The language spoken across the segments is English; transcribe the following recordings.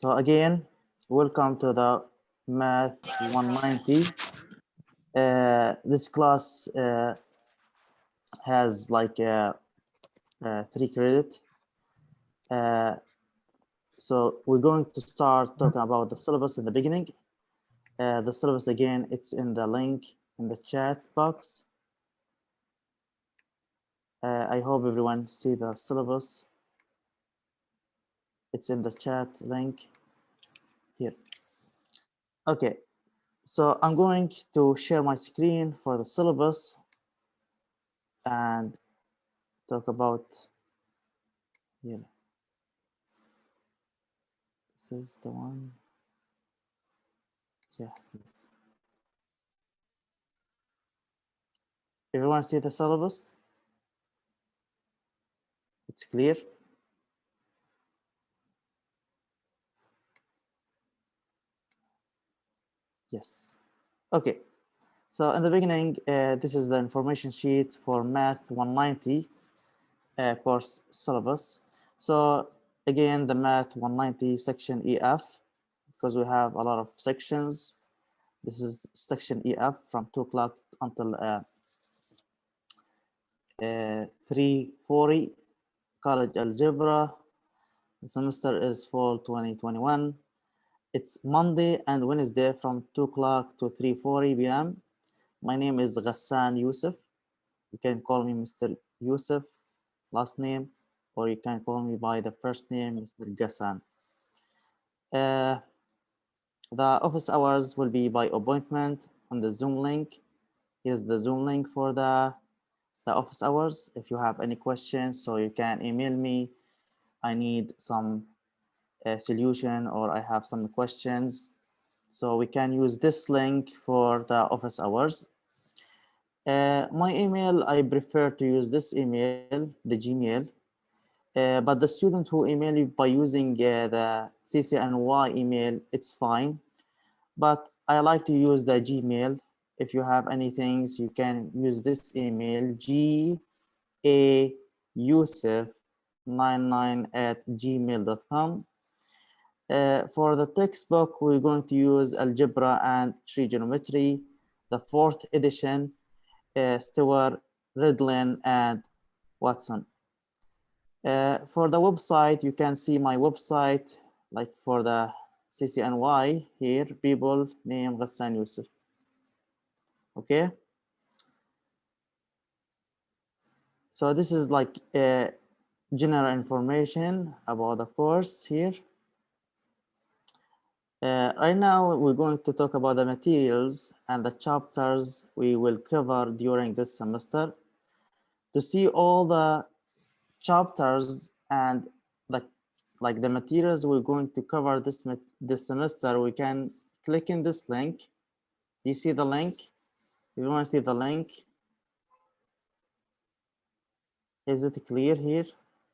So again, welcome to the Math 190. This class has like 3 credit. So we're going to start talking about the syllabus in the beginning. The syllabus again, it's in the link in the chat box. I hope everyone see the syllabus. It's in the chat link here. Okay, so I'm going to share my screen for the syllabus and talk about here. This is the one. Yeah, yes. Everyone see the syllabus? It's clear? Yes. Okay. So in the beginning, this is the information sheet for Math 190 course syllabus. So again, the Math 190 section EF, because we have a lot of sections. This is section EF from 2 o'clock until 3:40. College Algebra. The semester is fall 2021. It's Monday and Wednesday from 2 o'clock to 3:40 p.m. My name is Ghassan Yusuf. You can call me Mr. Yusuf, last name, or you can call me by the first name, Mr. Ghassan. The office hours will be by appointment on the Zoom link. Here's the Zoom link for the office hours. If you have any questions, so you can email me. I need some solution or I have some questions. So we can use this link for the office hours. My email, I prefer to use this email, the Gmail. But the student who email you by using the CCNY email, it's fine. But I like to use the Gmail. If you have any things, you can use this email, gayusuf99@gmail.com. For the textbook, we're going to use Algebra and Trigonometry, the 4th edition, Stewart, Redlin, and Watson. For the website, you can see my website, like for the CCNY here, people name Ghassan Yusuf. Okay. So this is like general information about the course here. Right now, we're going to talk about the materials and the chapters we will cover during this semester. To see all the chapters and like the materials we're going to cover this semester, we can click in this link. You see the link? If you want to see the link, is it clear here?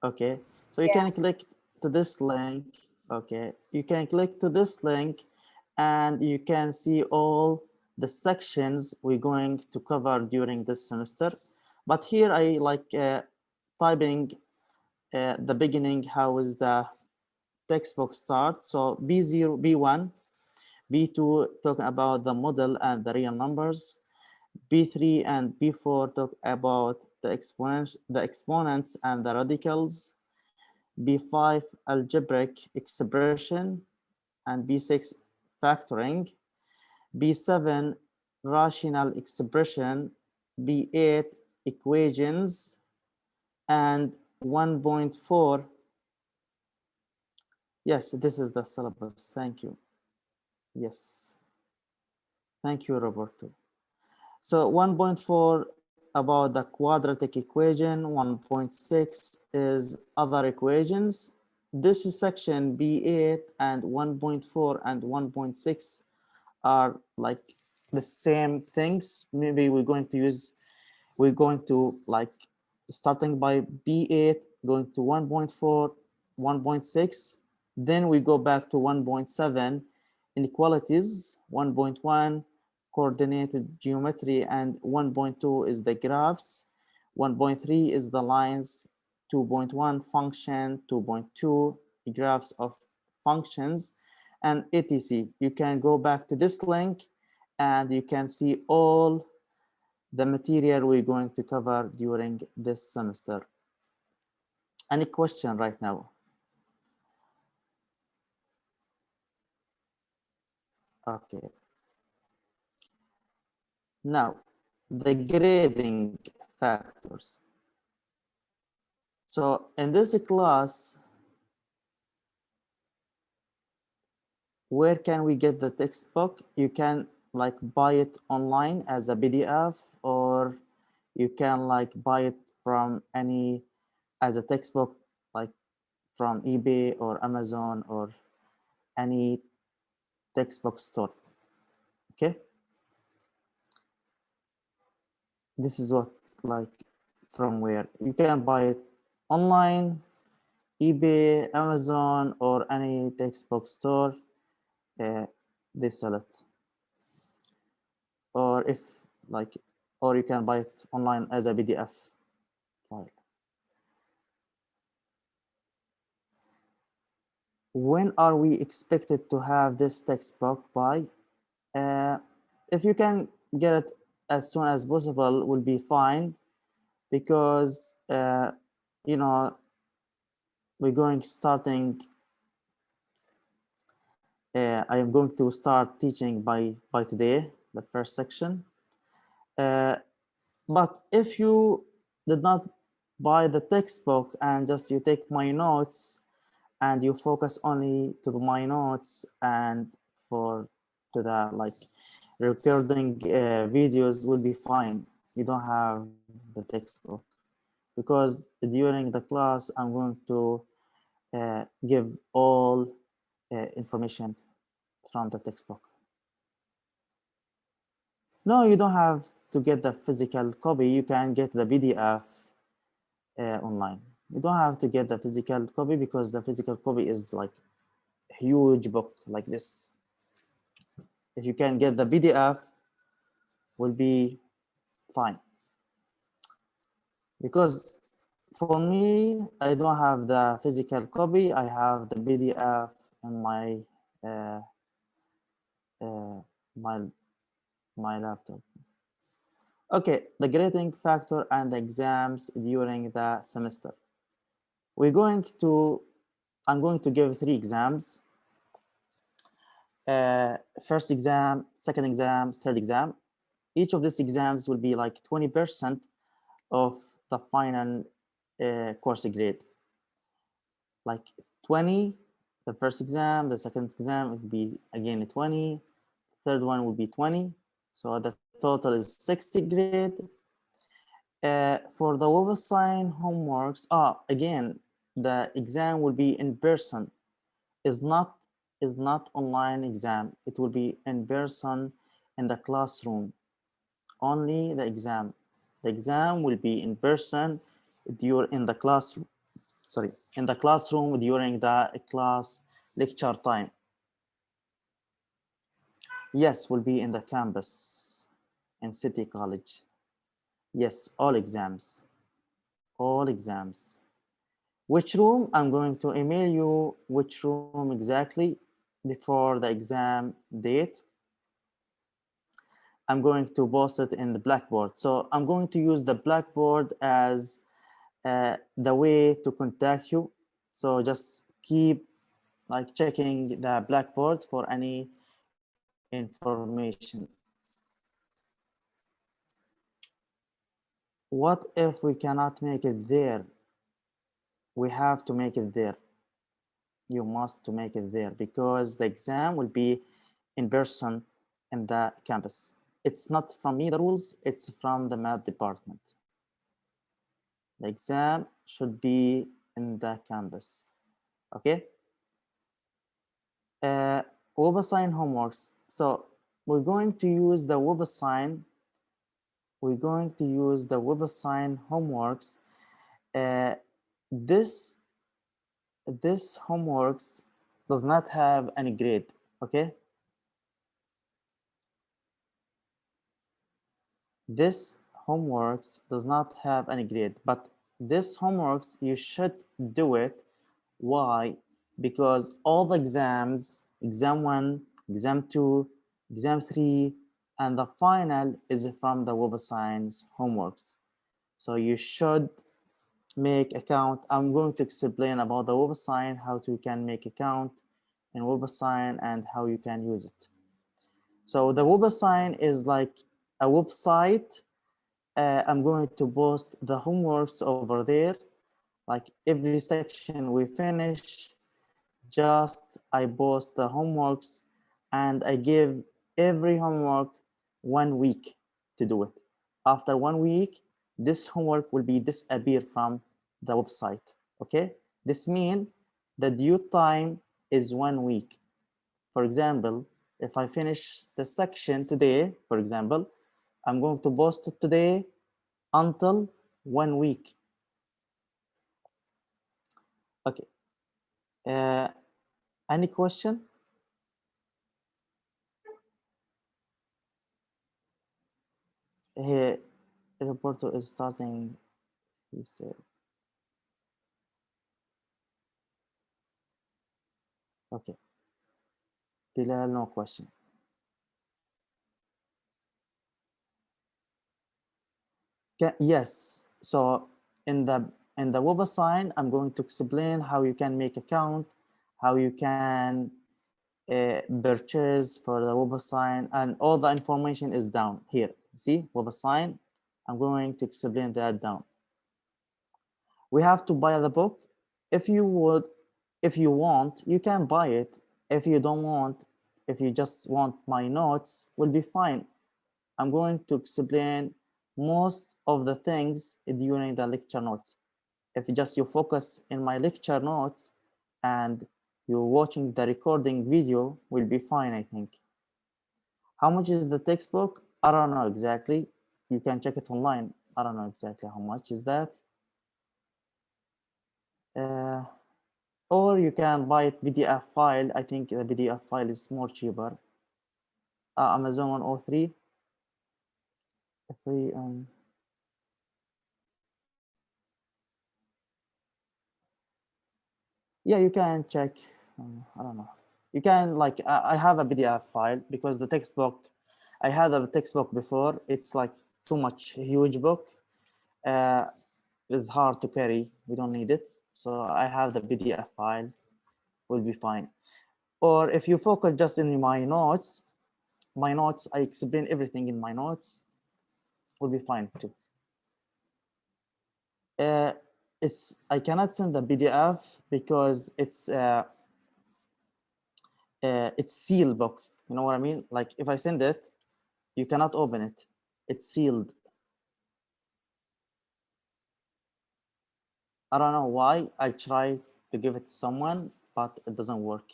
Okay, so you can click to this link. Okay, you can click to this link and you can see all the sections we're going to cover during this semester. But here I like typing the beginning, how is the textbook start. So B0, B1, B2 talking about the model and the real numbers. B3 and B4 talk about the exponents and the radicals. B5 algebraic expression and B6 factoring. B7 rational expression. B8 equations, and 1.4. Yes, this is the syllabus. Thank you. Yes. Thank you, Roberto. So 1.4 about the quadratic equation, 1.6 is other equations. This is section B8 and 1.4 and 1.6 are like the same things. Maybe we're going to like starting by B8, going to 1.4, 1.6, then we go back to 1.7, inequalities, 1.1, coordinated geometry, and 1.2 is the graphs, 1.3 is the lines, 2.1 function, 2.2 graphs of functions, and etc. You can go back to this link and you can see all the material we're going to cover during this semester. Any question right now? Okay. Now, the grading factors. So in this class, where can we get the textbook? You can like buy it online as a PDF, or you can like buy it from any as a textbook, like from eBay or Amazon or any textbook store. Okay. This is what like from where you can buy it online, eBay, Amazon, or any textbook store. They sell it. Or if like, or you can buy it online as a PDF file. When are we expected to have this textbook by? If you can get it as soon as possible, will be fine, because you know, we're going starting. I am going to start teaching by today, the first section. But if you did not buy the textbook and just you take my notes and you focus only to my notes and for to the like recording videos, will be fine. You don't have the textbook, because during the class I'm going to give all information from the textbook. No, you don't have to get the physical copy. You can get the PDF online. You don't have to get the physical copy, because the physical copy is like a huge book like this. If you can get the PDF, will be fine. Because for me, I don't have the physical copy. I have the PDF in my uh, uh, my my laptop. Okay, the grading factor and the exams during the semester. We're going to, I'm going to give 3 exams. First exam, second exam, third exam. Each of these exams will be like 20% of the final course grade. Like 20, the first exam, the second exam will be again 20, third one will be 20. So the total is 60 grade. For the website homeworks, again, the exam will be in person. Is not online exam. It will be in person in the classroom. Only the exam. The exam will be in person in the classroom. Sorry, in the classroom during the class lecture time. Yes, will be in the campus in City College. Yes, all exams. All exams. Which room? I'm going to email you which room exactly before the exam date. I'm going to post it in the Blackboard. So I'm going to use the Blackboard as the way to contact you. So just keep like checking the Blackboard for any information. What if we cannot make it there? We have to make it there. You must to make it there, because the exam will be in person in the campus. It's not from me, the rules, it's from the math department. The exam should be in the campus. Okay. WebAssign homeworks. So we're going to use the WebAssign. We're going to use the WebAssign homeworks. This homeworks does not have any grade. Okay. This homeworks does not have any grade, but this homeworks you should do it. Why? because all the exams, exam 1, exam 2, exam 3, and the final is from the web of science homeworks. So you should make account. I'm going to explain about the web of science, how you can make account in web of science and how you can use it. So the web of science is like a website. I'm going to post the homeworks over there. Like every section we finish, just I post the homeworks and I give every homework 1 week to do it. After 1 week, this homework will be disappear from the website. Okay, this means the due time is 1 week. For example, if I finish the section today, for example, I'm going to post it today until 1 week. Okay. Any question? Here, Roberto is starting. He said, okay. Bilal, no question. Yes. So in the web assign, I'm going to explain how you can make account, how you can purchase for the web assign, and all the information is down here. See, web assign. I'm going to explain that down. We have to buy the book. If you would, if you want, you can buy it. If you don't want, if you just want my notes, will be fine. I'm going to explain most of the things during the lecture notes. If just you focus in my lecture notes and you're watching the recording video, will be fine, I think. How much is the textbook? I don't know exactly. You can check it online. I don't know exactly how much is that. Or you can buy it PDF file. I think the PDF file is more cheaper. Amazon 103. Free, yeah, you can check. I don't know. You can like I have a PDF file because the textbook, I had a textbook before. It's like too much huge book. Uh, it's hard to carry. We don't need it. So I have the PDF file. Will be fine. Or if you focus just in my notes, I explain everything in my notes. Will be fine too. Uh, I cannot send the PDF because it's sealed book. You know what I mean? Like if I send it, you cannot open it. It's sealed. I don't know why. I try to give it to someone, but it doesn't work.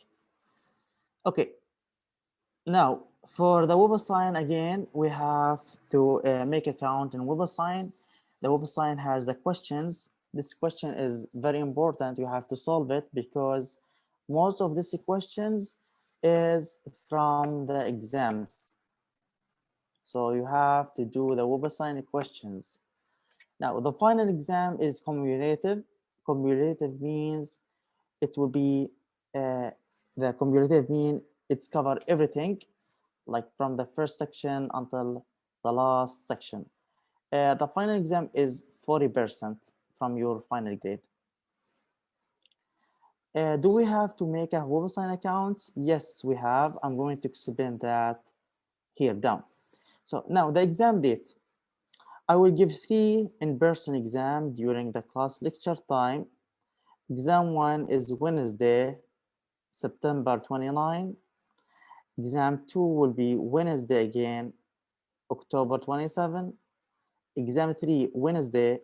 Okay. Now for the WebAssign again, we have to make account in WebAssign. The WebAssign has the questions. This question is very important. You have to solve it because most of these questions is from the exams. So you have to do the WebAssign questions. Now the final exam is cumulative. Cumulative means it will be the cumulative mean it's cover everything, like from the first section until the last section. The final exam is 40% from your final grade. Do we have to make a WebAssign account? Yes, we have. I'm going to explain that here down. So now the exam date. I will give 3 in-person exam during the class lecture time. Exam 1 is Wednesday, September 29. Exam 2 will be Wednesday again, October 27. Exam 3, Wednesday,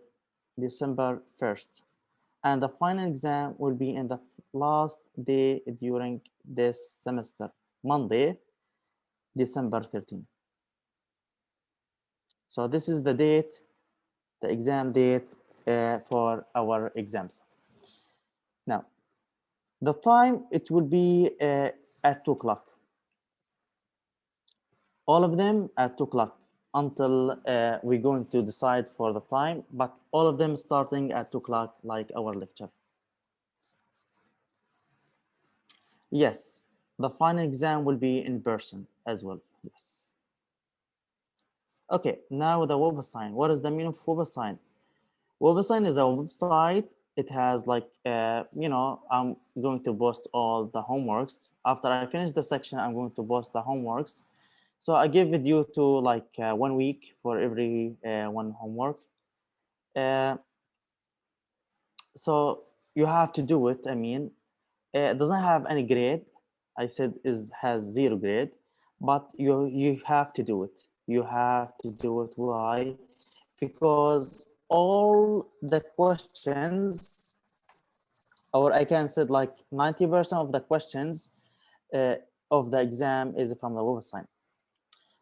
December 1st. And the final exam will be in the last day during this semester, Monday, December 13. So this is the date, the exam date for our exams. Now, the time, it will be at 2 o'clock. All of them at 2 o'clock until we're going to decide for the time, but all of them starting at 2 o'clock like our lecture. Yes, the final exam will be in person as well. Yes. Okay, now the website. What is the meaning of website? Website is a website. It has like, I'm going to post all the homeworks. After I finish the section, I'm going to post the homeworks. So I give it due to like 1 week for every one homework. Uh, so you have to do it. I mean, it doesn't have any grade. I said is has 0 grade, but you have to do it. You have to do it. Why? Because all the questions, or I can say like 90% of the questions uh, of the exam is from the website.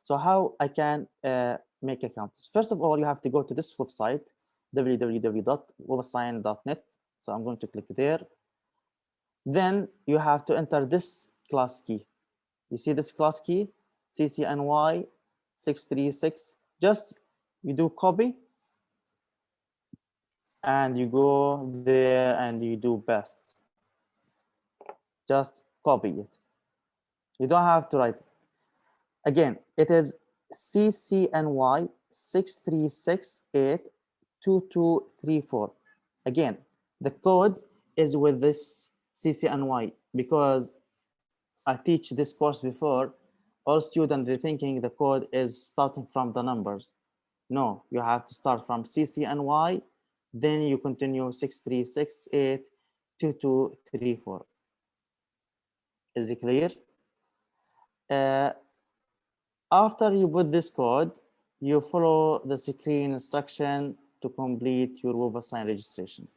So how I can make account? First of all, you have to go to this website, www.webassign.net. So I'm going to click there. Then you have to enter this class key. You see this class key, CCNY 636. Just you do copy and you go there and you do best. Just copy it. You don't have to write it. Again, it is CCNY 63682234. Again, the code is with this CCNY because I teach this course before. All students, they're thinking the code is starting from the numbers. No, you have to start from CCNY, then you continue 63682234. Is it clear? Uh, After you put this code, you follow the screen instruction to complete your website registration.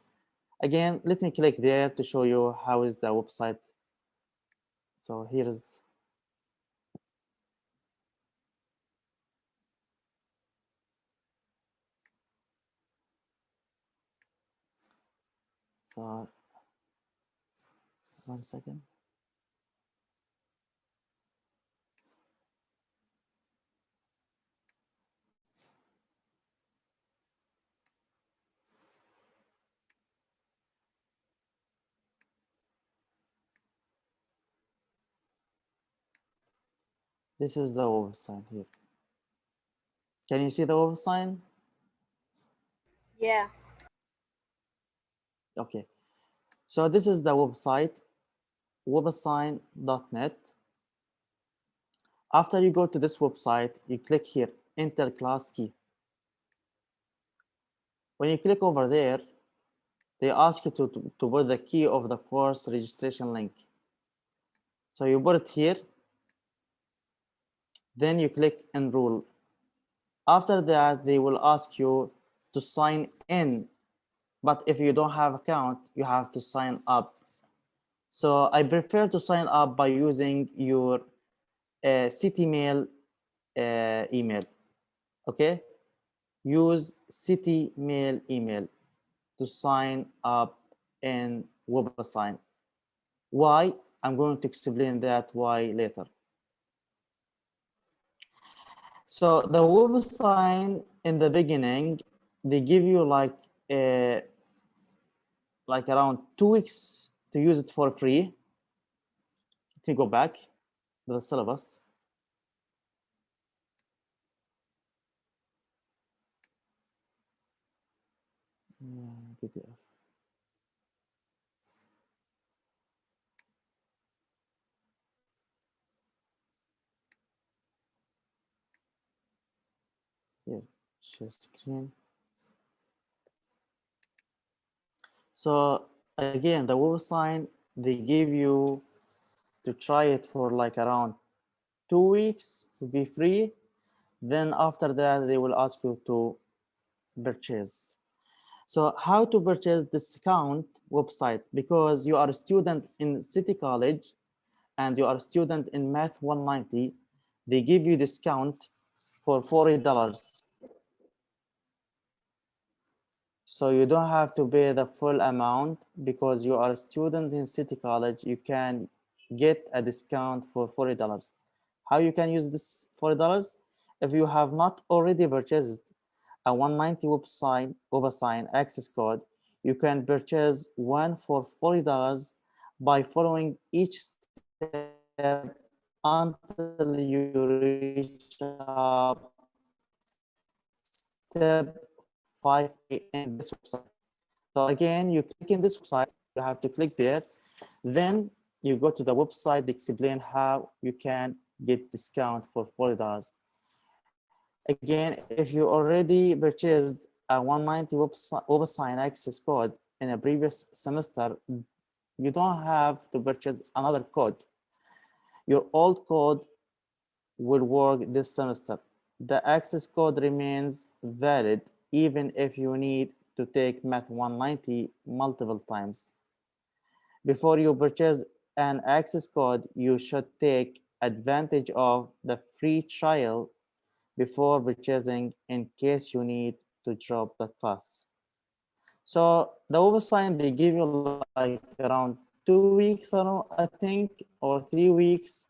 Again, let me click there to show you how is the website. So here's, so 1 second. This is the website here. Can you see the website? Yeah. Okay. So this is the website, webassign.net. After you go to this website, you click here, enter class key. When you click over there, they ask you to put the key of the course registration link. So you put it here, then you click enroll. After that, they will ask you to sign in, but if you don't have account, you have to sign up. So I prefer to sign up by using your CityMail email, okay? Use CityMail email to sign up in WebAssign. Why? I'm going to explain that why later. So the website in the beginning, they give you like around 2 weeks to use it for free. Let me go back to the syllabus. PDF. Here, share screen. So again, the website, they give you to try it for like around 2 weeks to be free. Then after that, they will ask you to purchase. So how to purchase this account website? Because you are a student in City College and you are a student in Math 190, they give you discount for $40. So you don't have to pay the full amount because you are a student in City College. You can get a discount for $40. How you can use this $40? If you have not already purchased a 190 webassign access code, you can purchase one for $40 by following each step step until you reach up step 5A in this website. So again, you click in this website, you have to click there. Then you go to the website, they explain how you can get discount for $40. Again, if you already purchased a 190 website access code in a previous semester, you don't have to purchase another code. Your old code will work this semester. The access code remains valid even if you need to take Math 190 multiple times. Before you purchase an access code, you should take advantage of the free trial before purchasing in case you need to drop the class. So the website, they give you like around 2 weeks, I think, or 3 weeks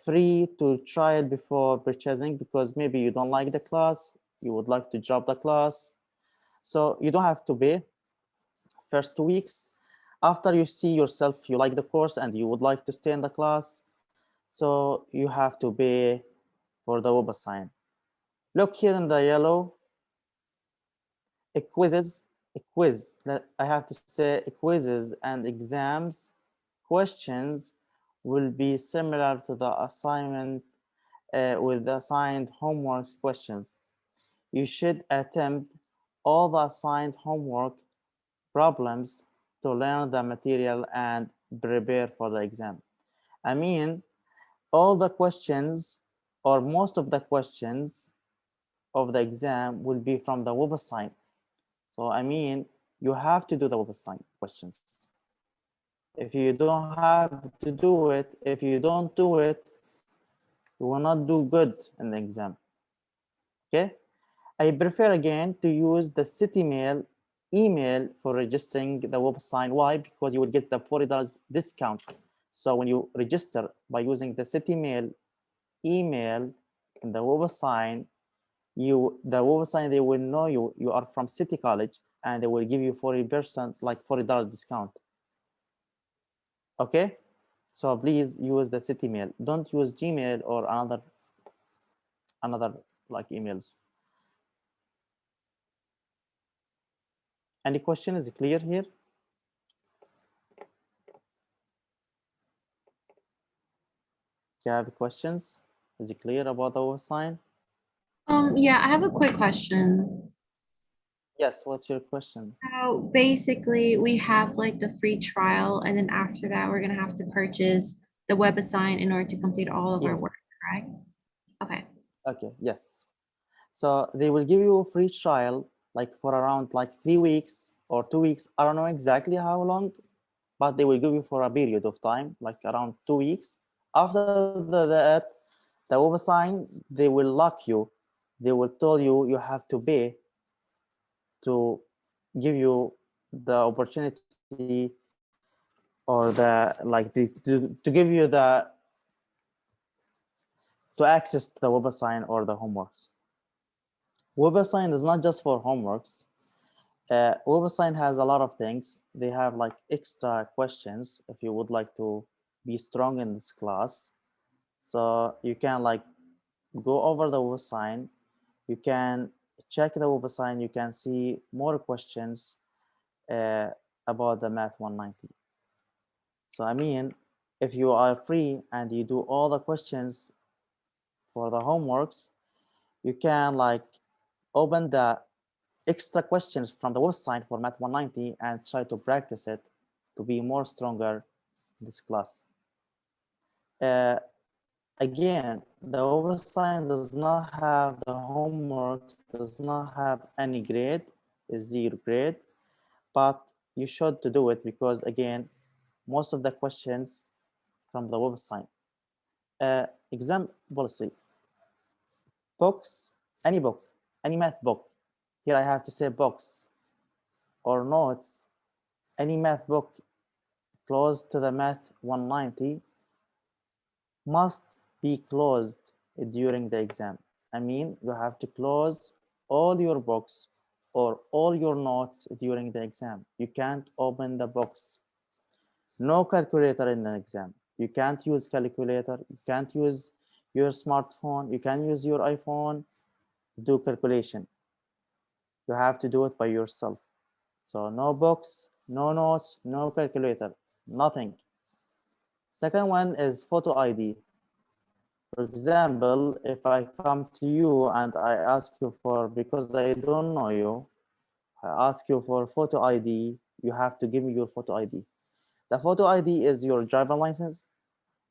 free to try it before purchasing, because maybe you don't like the class, you would like to drop the class. So you don't have to pay first 2 weeks. After you see yourself, you like the course and you would like to stay in the class, so you have to pay for the web assign. Look here in the yellow, I have to say quizzes and exams questions will be similar to the assignment with the assigned homework questions. You should attempt all the assigned homework problems to learn the material and prepare for the exam. I mean, all the questions or most of the questions of the exam will be from the web assignment. So I mean, you have to do the web assignment questions. If you don't have to do it, if you don't do it, you will not do good in the exam. Okay? I prefer again to use the CityMail email for registering the website. Why? Because you will get the $40 discount. So when you register by using the CityMail email in the website, the website, they will know you are from City College, and they will give you 40%, like $40 discount. Okay, so please use the CityMail. Don't use Gmail or another like emails. Any question is clear here? Do you have questions? Is it clear about the website? Yeah, I have a quick question. Yes, what's your question? So basically, we have like the free trial, and then after that, we're gonna have to purchase the web assign in order to complete all of our Yes. work, right? Okay. Okay, yes. So they will give you a free trial like for around like 3 weeks or 2 weeks. I don't know exactly how long, but they will give you for a period of time, like around 2 weeks. After that, the website, they will lock you. They will tell you you have to pay to give you the opportunity or to give you to access the web assign or the homeworks. Web assign is not just for homeworks. Web assign has a lot of things. They have like extra questions if you would like to be strong in this class. So you can like go over the web assign. You can check the web assign. You can see more questions about the Math 190. So I mean, if you are free and you do all the questions for the homeworks, you can like open the extra questions from the website for Math 190 and try to practice it to be more stronger in this class. Again, the website does not have the homeworks, does not have any grade, is 0 grade, but you should to do it because again, most of the questions from the website. Exam policy, books, any book, any math book. Here I have to say books or notes, any math book close to the Math 190 must be closed during the exam. I mean, you have to close all your books or all your notes during the exam. You can't open the books. No calculator in the exam. You can't use calculator. You can't use your smartphone. You can use your iPhone to do calculation. You have to do it by yourself. So no books, no notes, no calculator, nothing. Second one is photo ID. For example, if I come to you and I ask you for, because I don't know you, I ask you for photo ID, you have to give me your photo ID. The photo ID is your driver license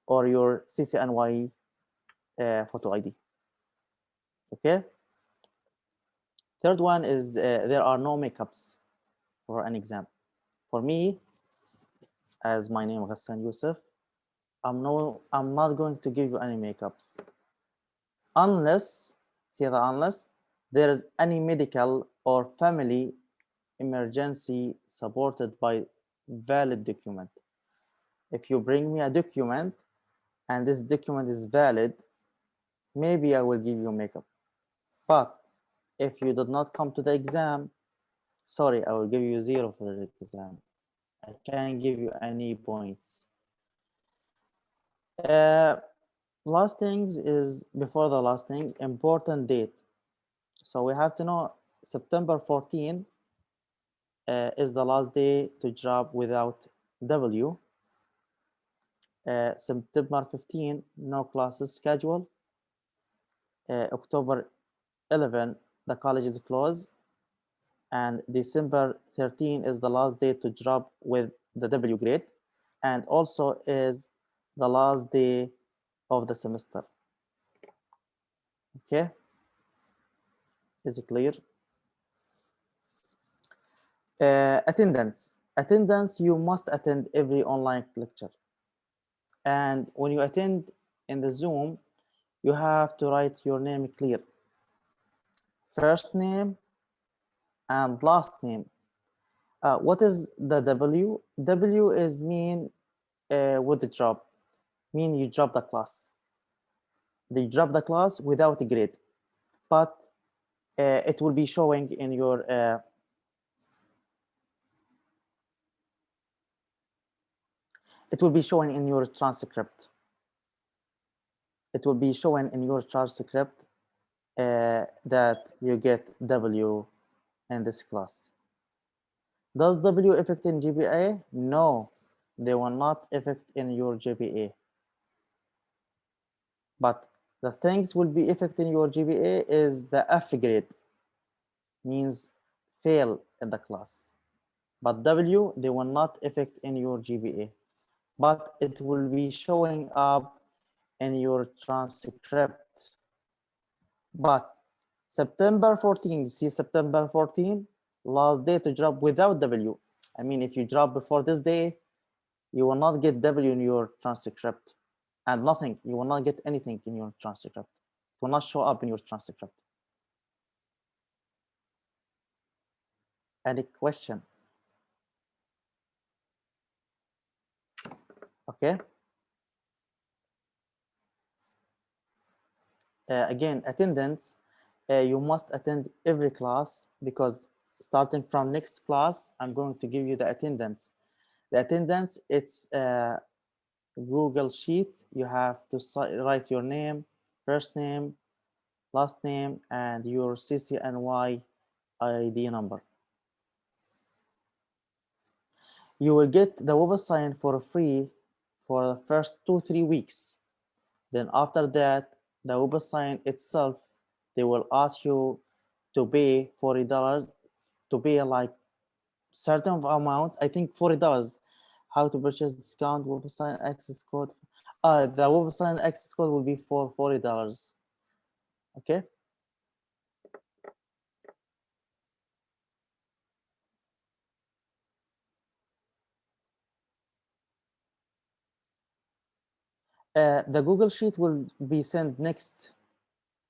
or your CCNY photo ID. Okay. Third one is there are no makeups for an exam. For me, as my name Ghassan Yusuf, I'm not going to give you any makeups unless, see the unless, there is any medical or family emergency supported by valid document. If you bring me a document and this document is valid, maybe I will give you makeup. But if you did not come to the exam, sorry, I will give you 0 for the exam. I can't give you any points. Last things is, before the last thing, important date. So we have to know September 14 is the last day to drop without W. September 15, no classes scheduled. October 11, the college is closed. And December 13 is the last day to drop with the W grade. And also is the last day of the semester. Okay, is it clear? Attendance. Attendance, you must attend every online lecture. And when you attend in the Zoom, you have to write your name clear. First name and last name. What is the W? W is mean with the drop, mean you drop the class. They drop the class without a grade, but it will be showing in your transcript. It will be showing in your transcript that you get W in this class. Does W affect in GPA? No, they will not affect in your GPA. But the things will be affecting your GPA is the F grade, means fail in the class. But W, they will not affect in your GPA, but it will be showing up in your transcript. But September 14, see September 14, last day to drop without W. I mean, if you drop before this day, you will not get W in your transcript and nothing. You will not get anything in your transcript. It will not show up in your transcript. Any question? Okay. Again, attendance, you must attend every class because starting from next class, I'm going to give you the attendance. The attendance, it's a Google Sheet. You have to write your name, first name, last name, and your CCNY ID number. You will get the website for free for the first 2-3 weeks. Then after that, the website itself, they will ask you to pay $40, to pay like certain amount, I think $40. How to purchase discount website access code? The website access code will be for $40. Okay. The Google Sheet will be sent next,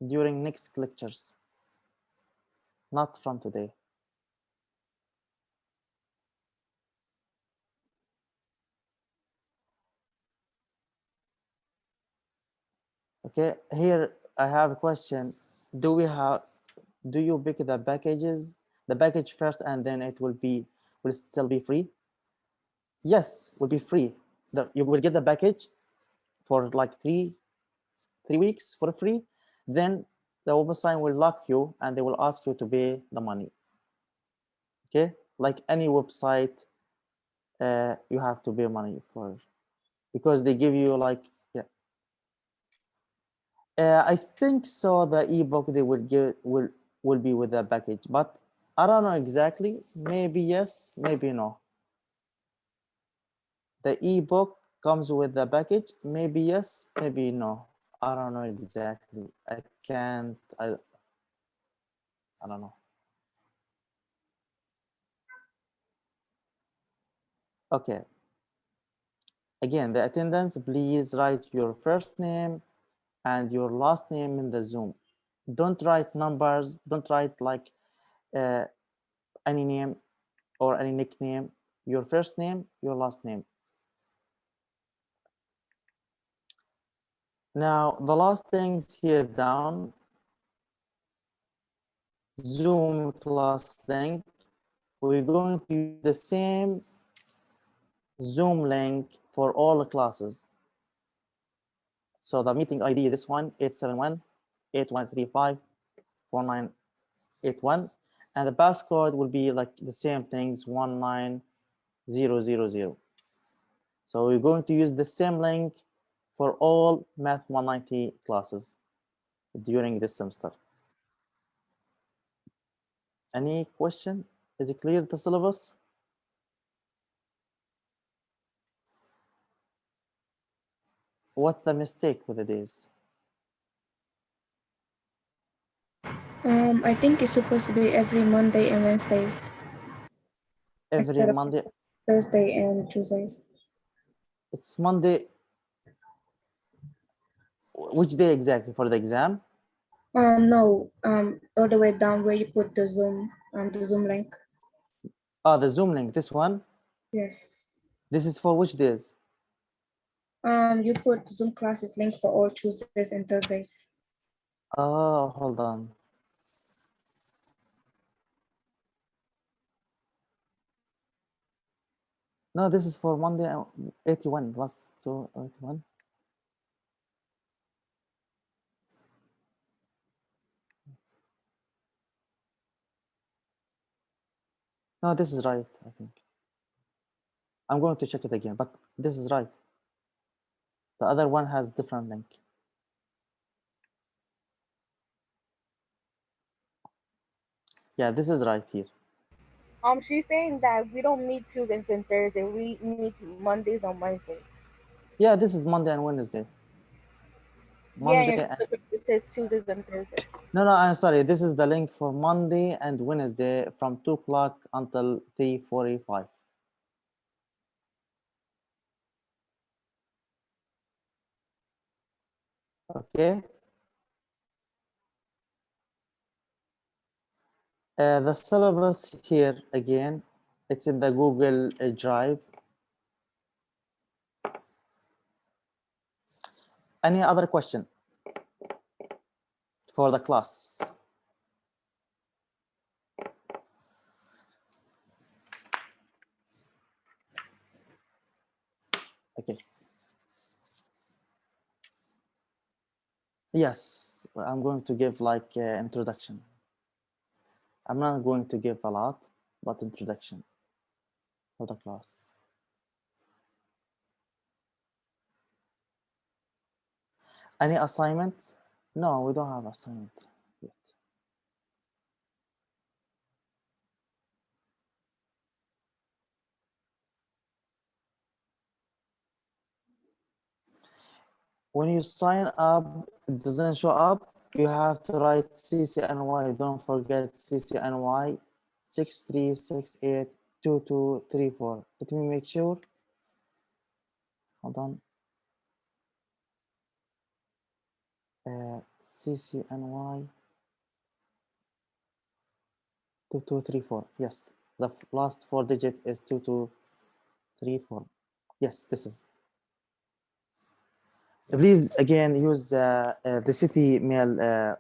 during next lectures, not from today. Okay, here I have a question. Do you pick the package first and then it will still be free? Yes, will be free. You will get the package for like three weeks for free, then the website will lock you and they will ask you to pay the money. Okay, like any website, you have to pay money for, because they give you like, yeah. I think so. The ebook they will give will be with the package, but I don't know exactly. Maybe yes, maybe no. The ebook comes with the package. Maybe yes, maybe no. I don't know exactly. I can't. I don't know. Okay. Again, the attendance. Please write your first name and your last name in the Zoom. Don't write numbers. Don't write like uh, any name or any nickname. Your first name, your last name. Now, the last things here down, Zoom class link. We're going to use the same Zoom link for all the classes. So the meeting ID, this one, 871-8135-4981. And the passcode will be like the same things, 19000. So we're going to use the same link for all Math 190 classes during this semester. Any question? Is it clear, the syllabus? What's the mistake with the days? I think it's supposed to be every Monday and Wednesdays Every instead of Monday. Thursday and Tuesdays. It's Monday. Which day exactly for the exam? No, all the way down where you put the Zoom link. Oh, the Zoom link, this one. Yes. This is for which days? You put Zoom classes link for all Tuesdays and Thursdays. Oh, hold on. No, this is for Monday 81 plus 281. No, this is right, I think. I'm going to check it again, but this is right. The other one has different link. Yeah, this is right here. She's saying that we don't meet Tuesdays and Thursdays. We meet Mondays and Wednesdays. Yeah, this is Monday and Wednesday. Yeah, Monday. it says Tuesdays and Thursdays. No, I'm sorry. This is the link for Monday and Wednesday from 2 o'clock until 3:45. Okay. The syllabus here again, it's in the Google Drive. Any other question for the class? Okay. Yes, I'm going to give like introduction. I'm not going to give a lot, but introduction for the class. Any assignment? No, we don't have assignment yet. When you sign up, it doesn't show up. You have to write CCNY. Don't forget CCNY 63682234. Let me make sure. Hold on. CCNY 2234. Yes, the last four digit is 2234. Yes, this is. Please again use the city mail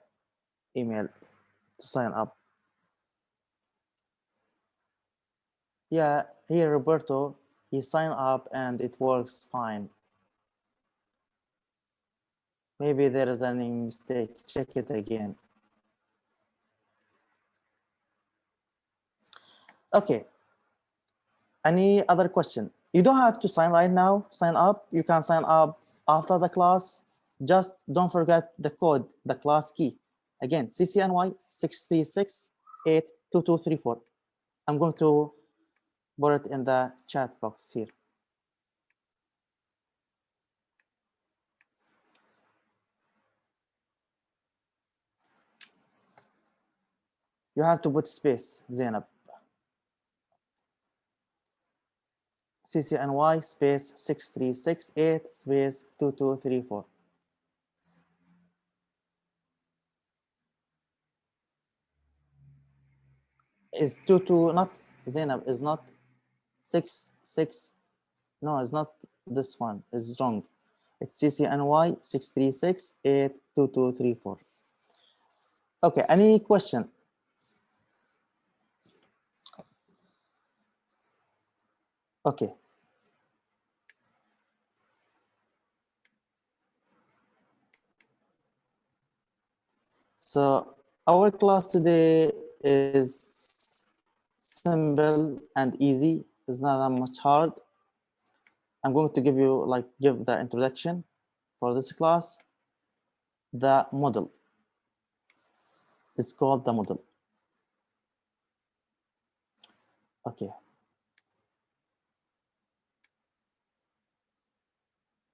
email to sign up. Yeah, here Roberto, he signed up and it works fine. Maybe there is any mistake. Check it again. Okay. Any other question? You don't have to sign right now. Sign up. You can sign up after the class. Just don't forget the code, the class key. Again, CCNY 636-82234. I'm going to put it in the chat box here. You have to put space, Zainab. CCNY space 6368 space 2234. Is 22 not Zainab? Is not 66? No, it's not this one. It's wrong. It's CCNY 636-82234. Okay, any question? Okay. So our class today is simple and easy. It's not that much hard. I'm going to give the introduction for this class. The model. It's called the model. Okay.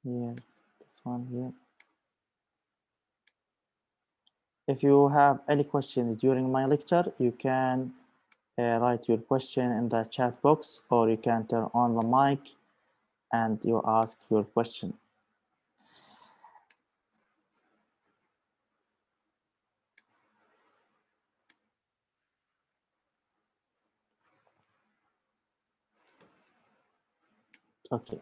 Here, this one here. If you have any questions during my lecture, you can write your question in the chat box, or you can turn on the mic and you ask your question. Okay.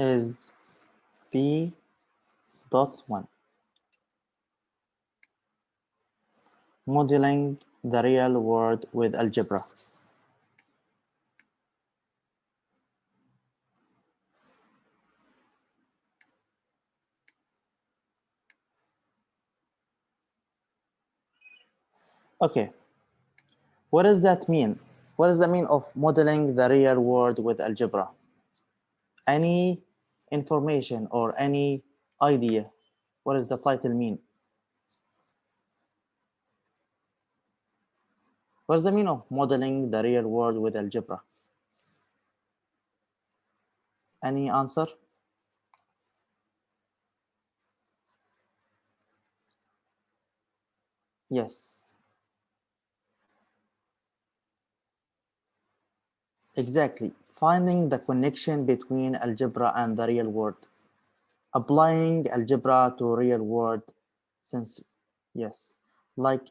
Is P.1 modeling the real world with algebra. Okay. What does that mean? What does that mean of modeling the real world with algebra? Any information or any idea? What does the title mean? What does the mean of modeling the real world with algebra? Any answer? Yes. Exactly. Finding the connection between algebra and the real world. Applying algebra to real world since, yes, like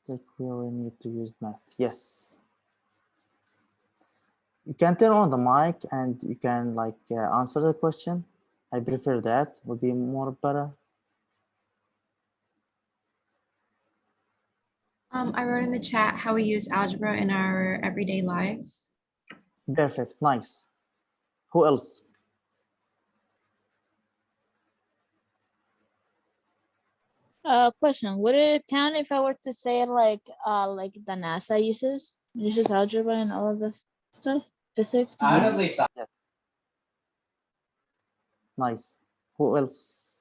we will need to use math. Yes. You can turn on the mic and you can answer the question. I prefer that, would be more better. I wrote in the chat how we use algebra in our everyday lives. Perfect, nice. Who else? Question: would it count if I were to say like the NASA uses algebra and all of this stuff, physics? Yes. Nice. Who else?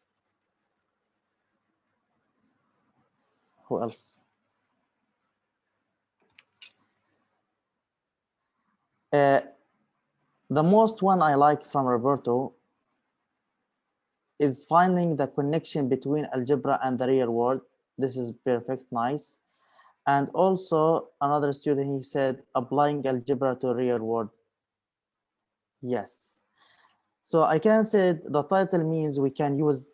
Who else? The most one I like from Roberto is finding the connection between algebra and the real world. This is perfect, nice. And also another student, he said applying algebra to real world. Yes. So I can say the title means we can use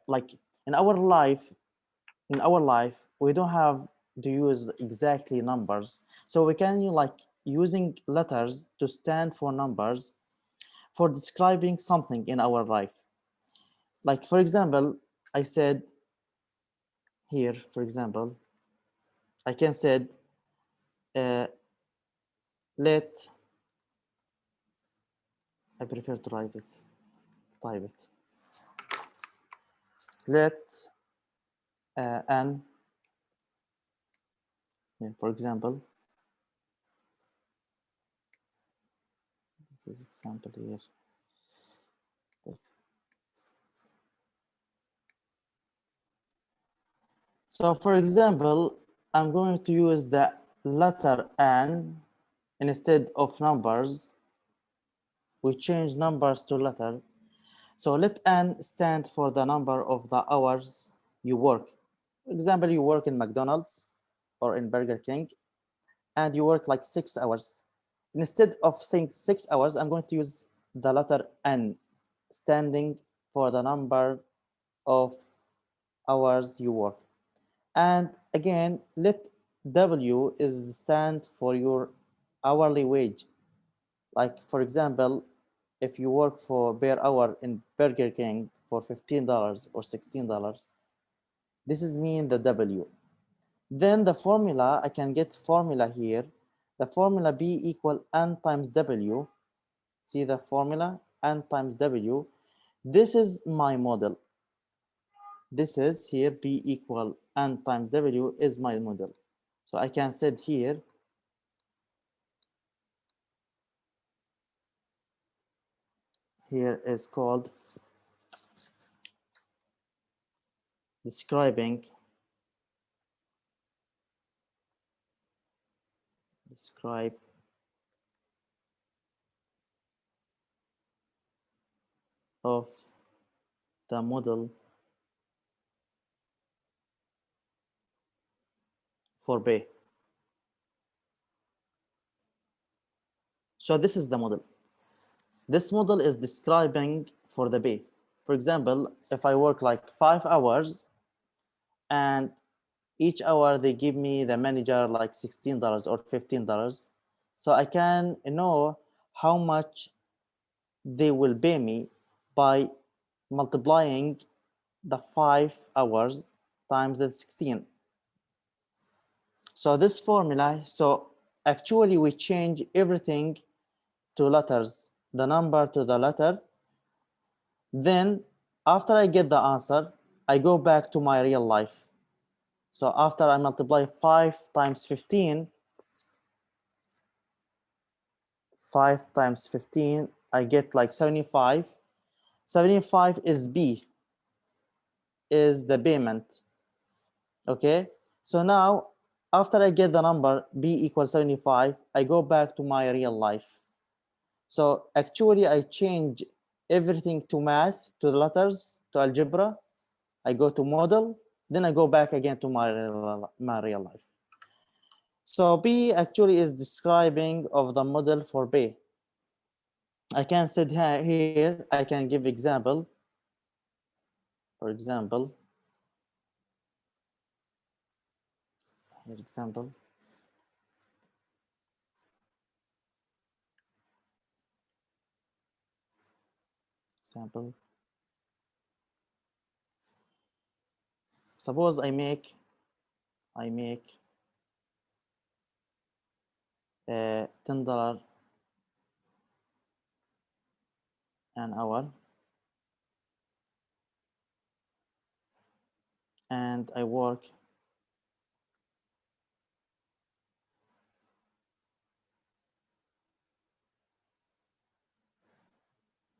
like in our life, we don't have to use exactly numbers. So we can using letters to stand for numbers for describing something in our life. Like for example, I said here, for example, I can said let, I prefer to write it, type it. Let n, for example, this is example here. Text. So for example, I'm going to use the letter n instead of numbers. We change numbers to letter. So let n stand for the number of the hours you work. For example, you work in McDonald's or in Burger King, and you work like 6 hours. Instead of saying 6 hours, I'm going to use the letter n, standing for the number of hours you work. And again, let W is stand for your hourly wage. Like for example, if you work for per hour in Burger King for $15 or $16, this is mean the W. Then the formula, I can get formula here. The formula B equal N times W. See the formula, N times W. This is my model. This is here, B equal N times W is my model. So I can set here, here is called describe of the model for B. So this is the model. This model is describing for the B. For example, if I work like 5 hours and each hour they give me the manager like $16 or $15, so I can know how much they will pay me by multiplying the 5 hours times the 16. So this formula, so actually we change everything to letters, the number to the letter. Then after I get the answer, I go back to my real life. So after I multiply 5 times 15, 5 times 15, I get like 75. 75 is B, is the payment. Okay, so now after I get the number B equals 75, I go back to my real life. So actually I change everything to math, to the letters, to algebra. I go to model, then I go back again to my real life. So B actually is describing of the model for B. I can sit here, I can give example. For example, example. Suppose I make $10 an hour, and I work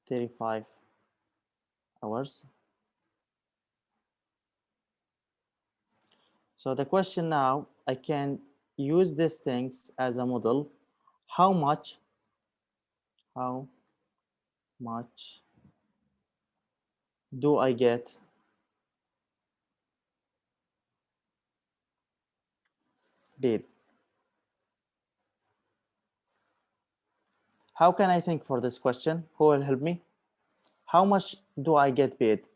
35 hours. So the question now, I can use these things as a model. How much do I get paid? How can I think for this question? Who will help me? How much do I get paid?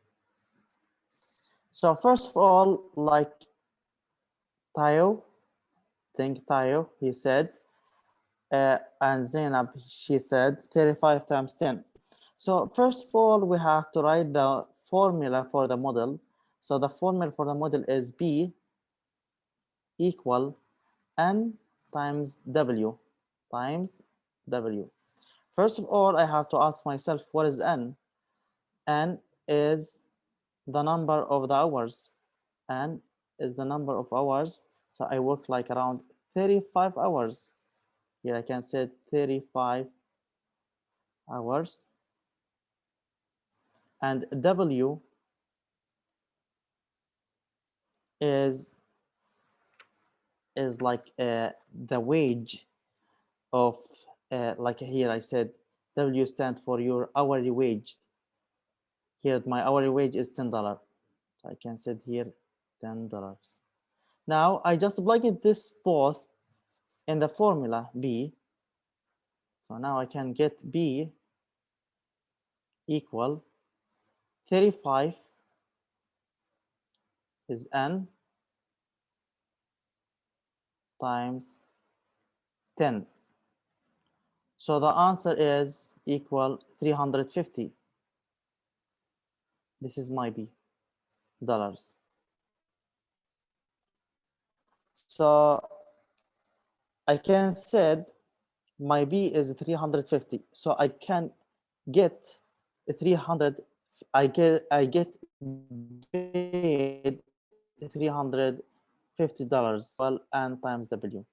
So first of all, like Tayo, he said, and Zainab, she said 35 times 10. So first of all, we have to write the formula for the model. So the formula for the model is B equal N times W times W. First of all, I have to ask myself, what is N? N is the number of the hours. N is the number of hours. So I work like around 35 hours. Here I can say 35 hours. And W is like the wage of like here I said W stand for your hourly wage. Here my hourly wage is $10. So I can say here $10. Now I just plug in this both in the formula B. So now I can get B equal 35 is N times 10. So the answer is equal 350. This is my B, dollars. So I can said my B is 350. So I can get 300. I get paid $350. Well, and times W.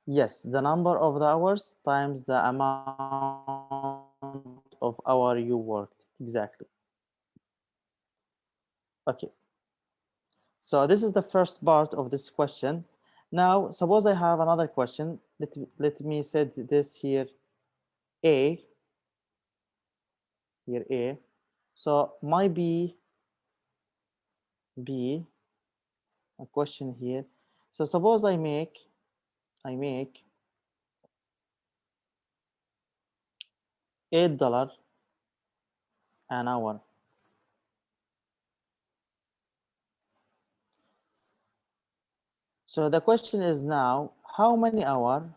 Yes, the number of the hours times the amount of hour you worked. Exactly. Okay. So this is the first part of this question. Now, suppose I have another question. Let me set this here A. Here A. So my B, a question here. So suppose I make $8 an hour. So the question is now, how many hour?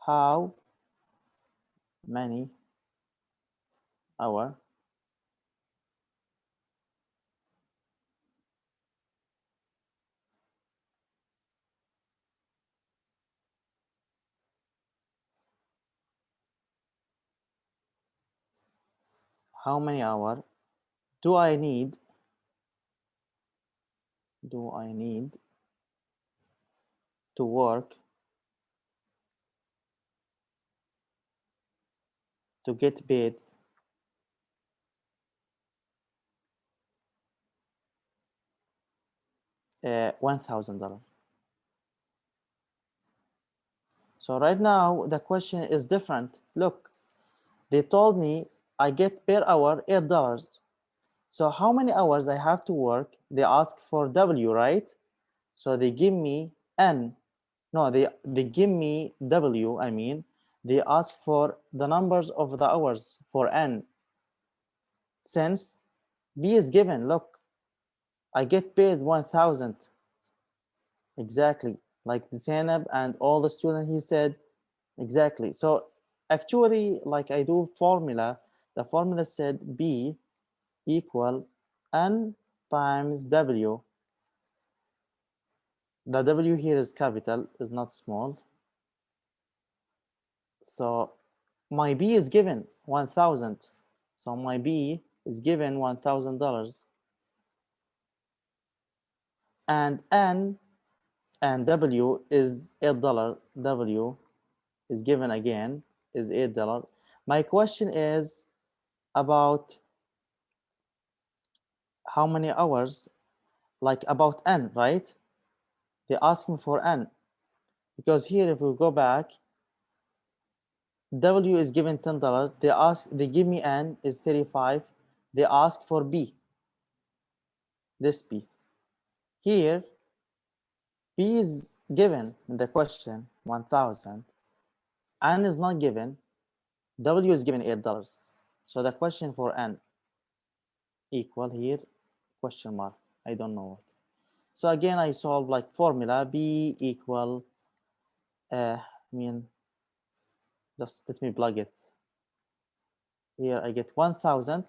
How many hour how many hour do I need to work to get paid $1,000? So right now the question is different. Look, they told me I get per hour $8. So how many hours I have to work? They ask for W, right? So they give me N. No, they give me W, I mean. They ask for the numbers of the hours for N. Since B is given, look, I get paid 1,000. Exactly, like the Zainab and all the students, he said, exactly. So actually, like I do formula, the formula said B equal N times W. The W here is capital, is not small. So my B is given 1,000. So my B is given $1,000. And N and W is $8. W is given again, is $8. My question is about how many hours, like about N, right? They ask me for N. Because here, if we go back, W is given $10. They give me N is 35. They ask for B, this B. Here, B is given in the question 1,000. N is not given. W is given $8. So the question for N equal here question mark. I don't know what. So again, I solve like formula B equal. I mean, just let me plug it. Here I get 1,000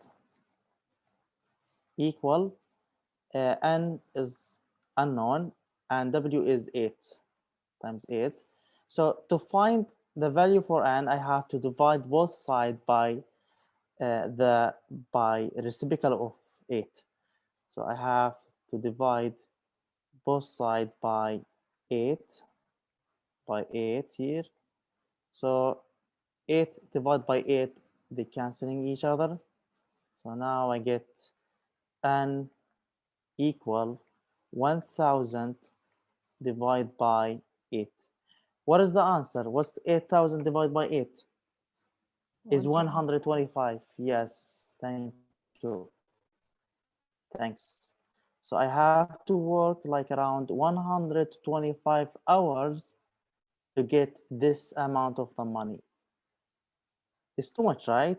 equal N is unknown and W is 8. times 8. So to find the value for n, I have to divide both sides by reciprocal of 8. So I have to divide both sides by 8 here. So 8 divided by 8, they canceling each other. So now I get n equal 1000 divided by 8. What is the answer? What's 8,000 divided by 8? Is 125. Yes, thank you. Thanks. So I have to work like around 125 hours to get this amount of the money. It's too much, right?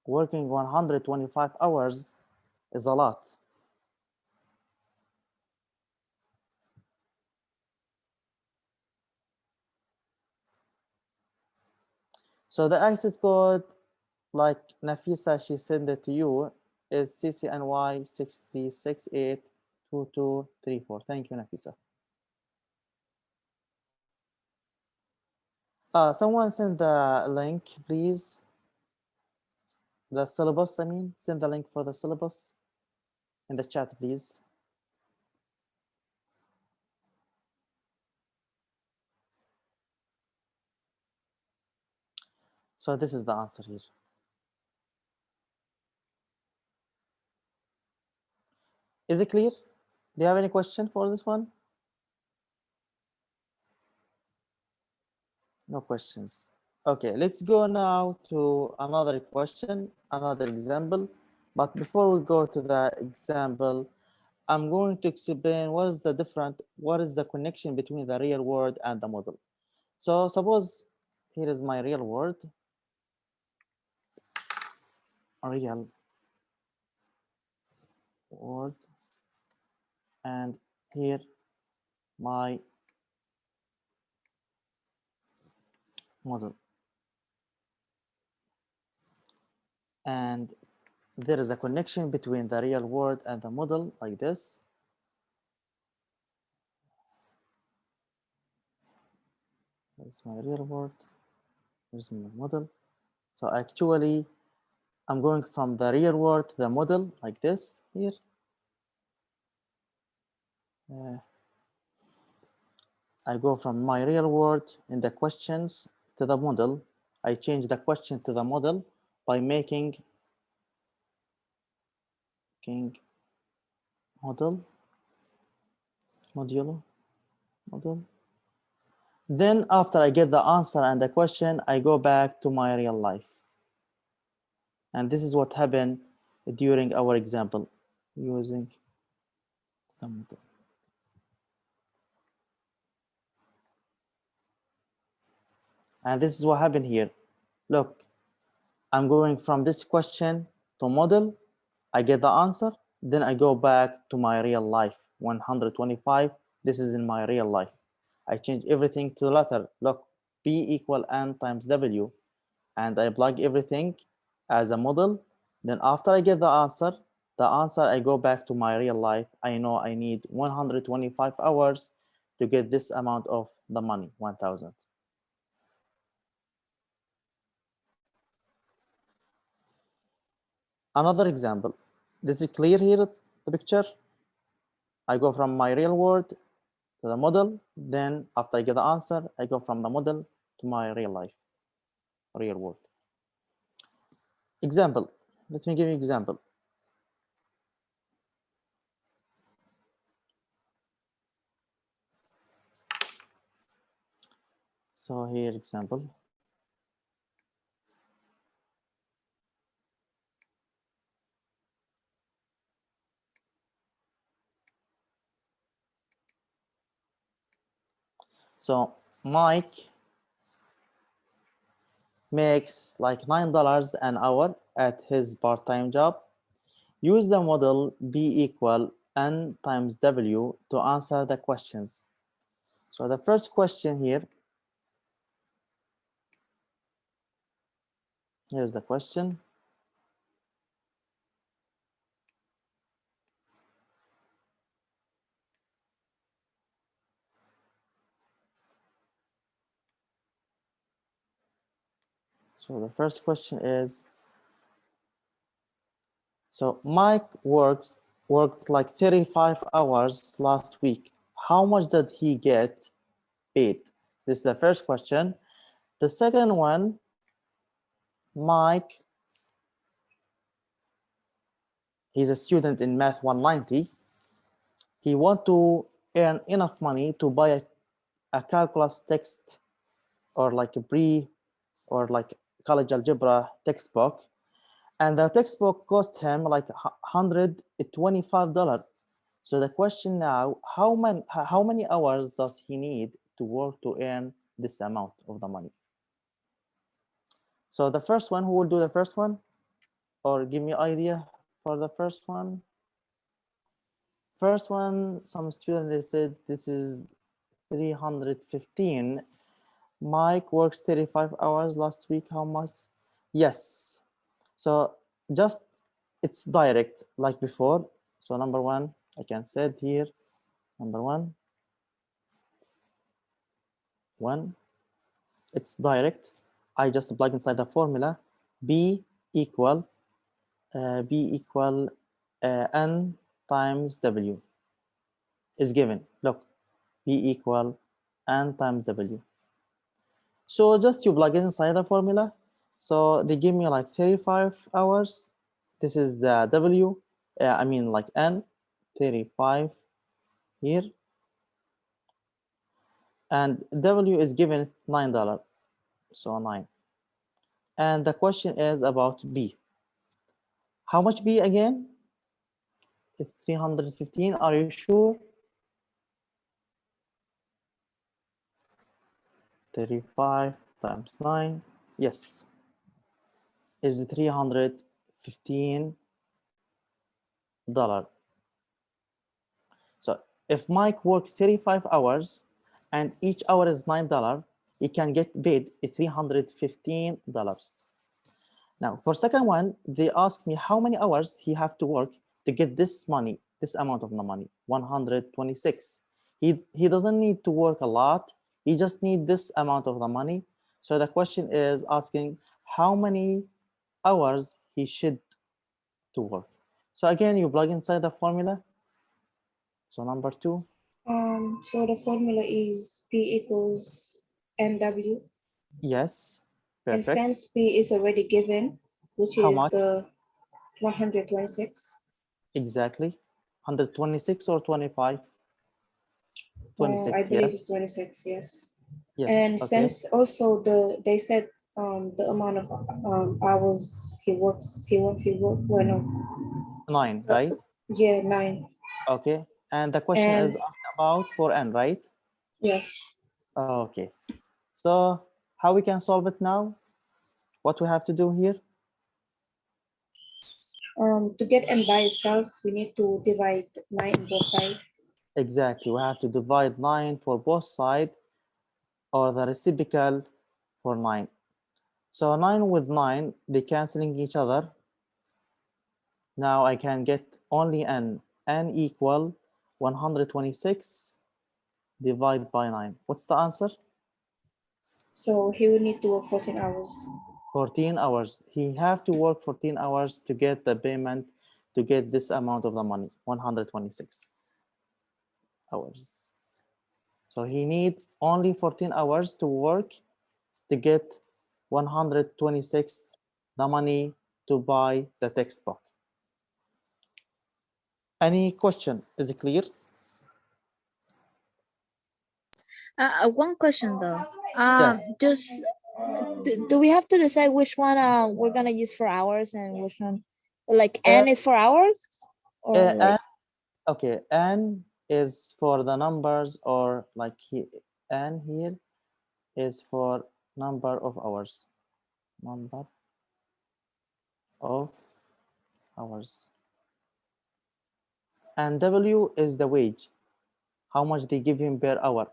Working 125 hours is a lot. So the access code, like Nafisa, she sent it to you, is CCNY 63682234. Thank you, Nafisa. Someone send the link, please. The syllabus, I mean, send the link for the syllabus in the chat, please. So this is the answer here. Is it clear? Do you have any question for this one? No questions. Okay, let's go now to another question, another example. But before we go to the example, I'm going to explain what is the connection between the real world and the model. So suppose here is my real world, and here my model. And there is a connection between the real world and the model like this. Here's my real world, here's my model. So actually, I'm going from the real world to the model like this here. I go from my real world in the questions to the model. I change the question to the model by making model. Then after I get the answer and the question, I go back to my real life. And this is what happened during our example using the model. And this is what happened here. Look, I'm going from this question to model. I get the answer. Then I go back to my real life. 125. This is in my real life. I change everything to letter. Look, P equal N times W. And I plug everything as a model. Then after I get the answer, I go back to my real life. I know I need 125 hours to get this amount of the money, 1,000. Another example. This is clear here, the picture. I go from my real world to the model. Then after I get the answer, I go from the model to my real life, real world. Example. Let me give you an example. So here, example. So Mike makes like $9 an hour at his part-time job. Use the model B equal N times W to answer the questions. So the first question here, here's the question. So the first question is, so Mike worked like 35 hours last week. How much did he get paid? This is the first question. The second one, Mike, he's a student in Math 190. He want to earn enough money to buy a calculus text or like a or like college algebra textbook. And the textbook cost him like $125. So the question now, how many hours does he need to work to earn this amount of the money? So the first one, who will do the first one? Or give me an idea for the first one? First one, some students, they said this is 315. Mike works 35 hours last week. How much? Yes. So just it's direct like before. So number one, I can say it here. Number one, it's direct. I just plug inside the formula. B equal N times W is given. Look, B equal N times W. So just you plug it inside the formula. So they give me like 35 hours. This is the W, I mean like N, 35 here. And W is given $9, so 9. And the question is about B. How much B again? It's 315, are you sure? 35 times 9, yes, is $315. So if Mike worked 35 hours and each hour is $9, he can get paid $315. Now for second one, they asked me how many hours he have to work to get this money, this amount of the money, 126. He doesn't need to work a lot. He just need this amount of the money. So the question is asking how many hours he should to work. So again, you plug inside the formula. So number two. So the formula is P equals NW. Yes, And perfect. since P is already given, which How is much? the 126. Exactly. 126 or 25? 26, I believe it's yes. 26, yes. Yes, And okay. since also they said the amount of hours he worked, well, no, 9, uh, right? yeah, 9. Okay. And the question And is asked about for n, right? yes, Okay. So how we can solve it now? What we have to do here? to get n by itself, we need to divide 9 on both sides. Exactly. We have to divide 9 for both sides or the reciprocal for 9. So 9 with 9, they canceling each other. Now I can get only n. N equal 126 divided by 9. What's the answer? So he will need to work 14 hours. 14 hours. He have to work 14 hours to get the payment, to get this amount of the money, 126 hours. So he needs only 14 hours to work to get 126, the money to buy the textbook. Any question? Is it clear? One question though. Yes. Just do we have to decide which one we're gonna use for hours and which one, like n is for hours, or like Okay, n is for the numbers, or like n here is for number of hours. Number of hours. And W is the wage. How much they give him per hour.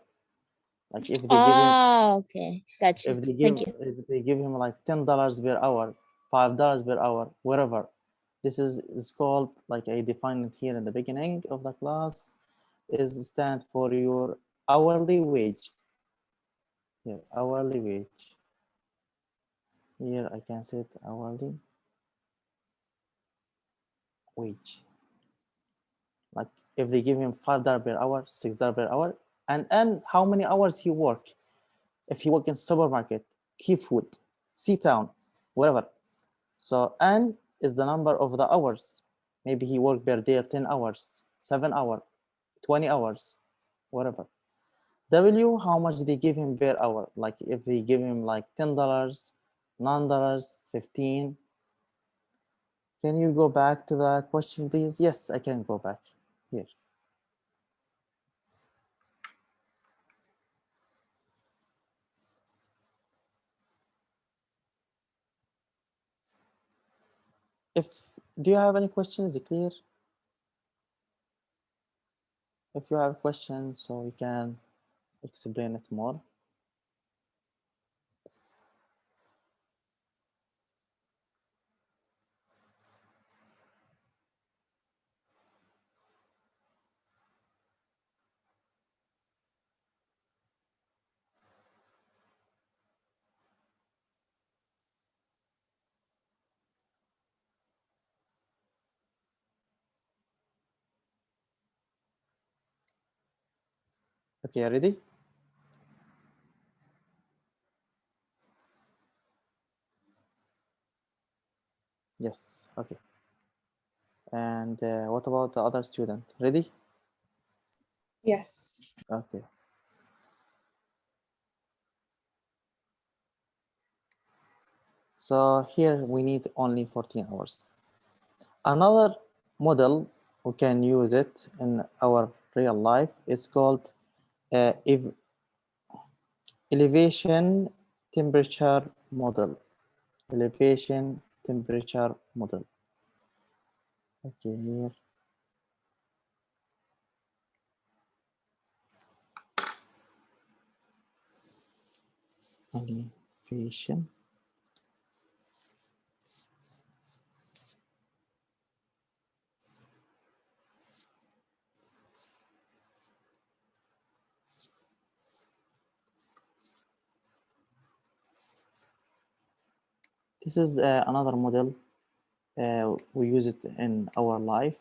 Like if they give him, okay, gotcha. Thank you. if they give him like $10 per hour, $5 per hour, whatever. This is called, like I defined it here in the beginning of the class, is stand for your hourly wage. Yeah, hourly wage. Here I can set hourly wage. Like if they give him $5 per hour, $6 per hour, and how many hours he work. If he work in supermarket, key food, sea town, whatever. So N is the number of the hours. Maybe he worked per day 10 hours, 7 hours, 20 hours, whatever. W, how much they give him per hour. Like if they give him like $10, $9, 15. Can you go back to the question, please? Yes, I can go back here. If do you have any questions? Is it clear? If you have a question, so we can explain it more. Okay, ready? Yes, okay. And what about the other student? Ready? Yes. Okay. So here we need only 14 hours. Another model we can use it in our real life is called elevation temperature model. Elevation temperature model. Okay, here. Elevation. This is another model. We use it in our life.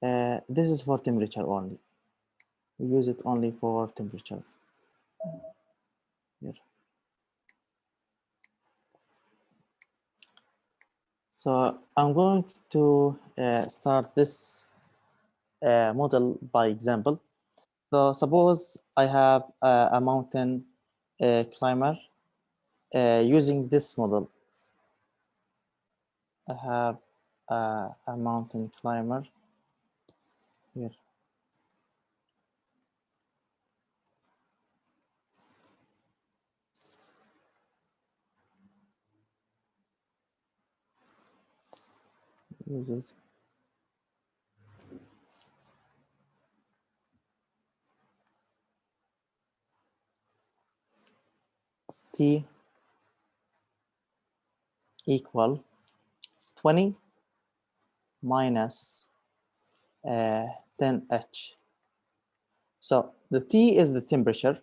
This is for temperature only. We use it only for temperature. Here. So I'm going to start this model by example. So suppose I have a mountain climber using this model. I have a mountain climber here. Uses T equal 20 minus 10H. So the T is the temperature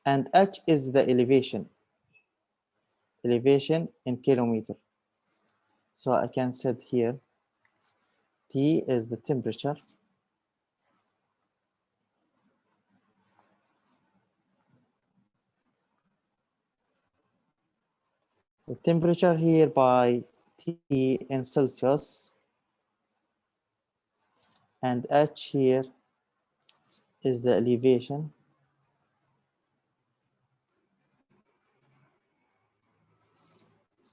and H is the elevation in kilometer. So I can set here T is the temperature the temperature here by T in Celsius, and H here is the elevation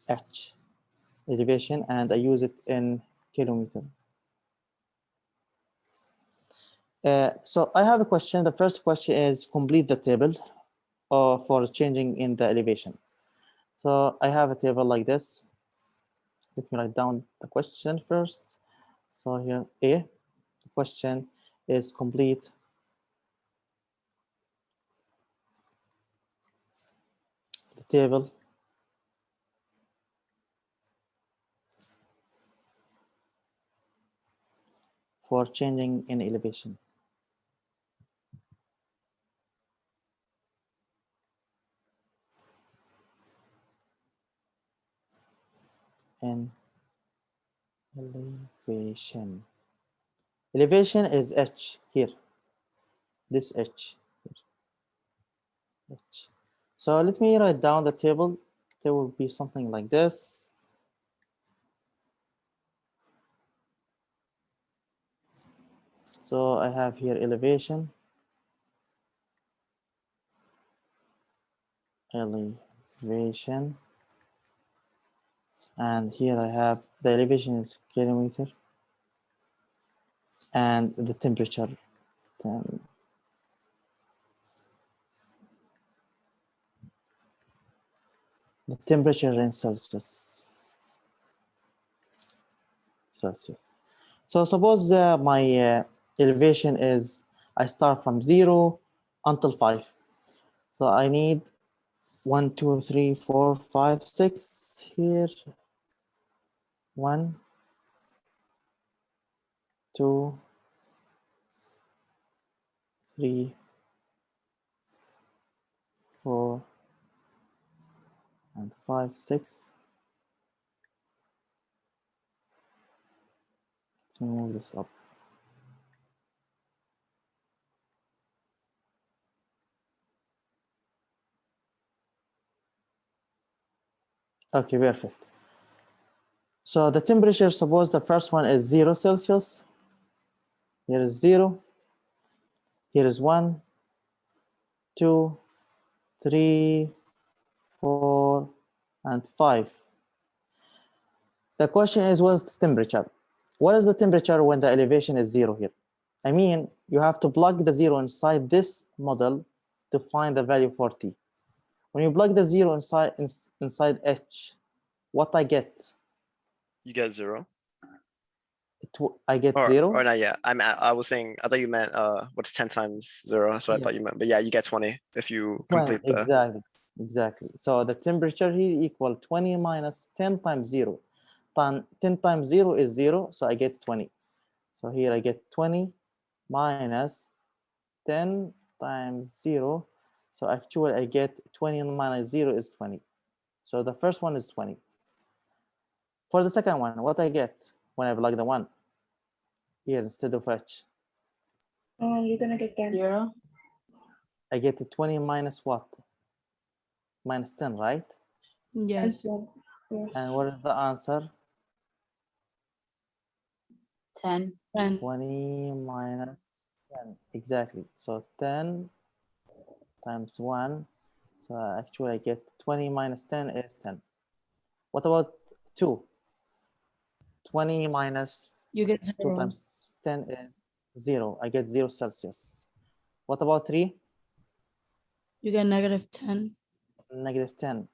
H elevation, and I use it in kilometer. So I have a question. The first question is complete the table for changing in the elevation. So I have a table like this. Let me write down the question first. So here A, the question is complete the table for changing in elevation. in elevation. Elevation is h here. This h. H. So let me write down the table. There will be something like this. So I have here elevation. Elevation. And here I have the elevation is kilometer. And the temperature. The temperature in Celsius. So suppose my elevation is, I start from 0 until 5. So I need 1, 2, 3, 4, 5, 6 here. 1, 2, 3, 4, and 5, 6. Let's move this up. Okay, perfect. So the temperature, suppose the first one is 0 Celsius. Here is 0. Here is 1, 2, 3, 4, and 5. The question is, what's the temperature? What is the temperature when the elevation is 0 here? I mean, you have to plug the 0 inside this model to find the value for t. When you plug the 0 inside h, what I get? You get 0. I get Or 0? not yet. I was saying, I thought you meant what's 10 times 0. So I Yeah. thought you meant, but yeah, you get 20 if you complete the. Exactly. So the temperature here equal 20 minus 10 times 0. 10 times 0 is 0, so I get 20. So here I get 20 minus 10 times 0. So actually I get 20 minus 0 is 20. So the first one is 20. For the second one, what I get when I plug the 1 here instead of h? You're gonna get 10. 0. I get 20 minus what? Minus 10, right? Yes. Yes. And what is the answer? 10. 10. 20 minus 10, exactly. So 10 times 1. So actually I get 20 minus 10 is 10. What about 2? 20 minus You get 2 0. times 10 is 0. I get 0 Celsius. What about 3? You get negative 10. Negative 10.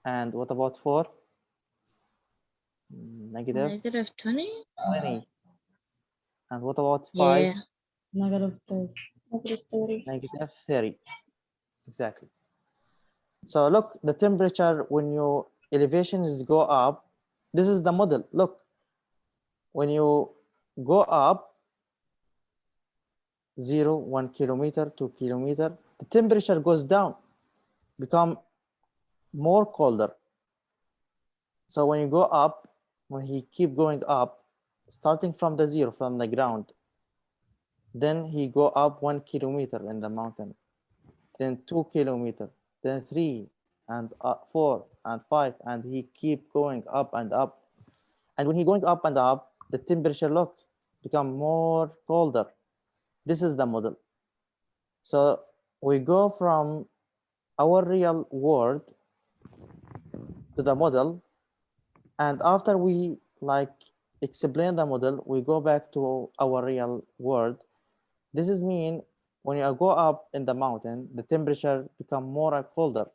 And what about 4? Negative Negative 20? 20. And what about 5? Yeah. Negative 30. Negative 30. Negative 30. Exactly. So look, the temperature when your elevations go up, this is the model. Look, when you go up 0, 1 kilometer, 2 kilometer, the temperature goes down, become more colder. So when you go up, when he keep going up, starting from the 0, from the ground, then he go up 1 kilometer in the mountain, then 2 kilometer, then 3 and 4 and 5, and he keep going up and up. And when he going up and up, the temperature, look, become more colder. This is the model. So we go from our real world to the model, and after we like explain the model, we go back to our real world. This is mean when you go up in the mountain, the temperature become more and colder.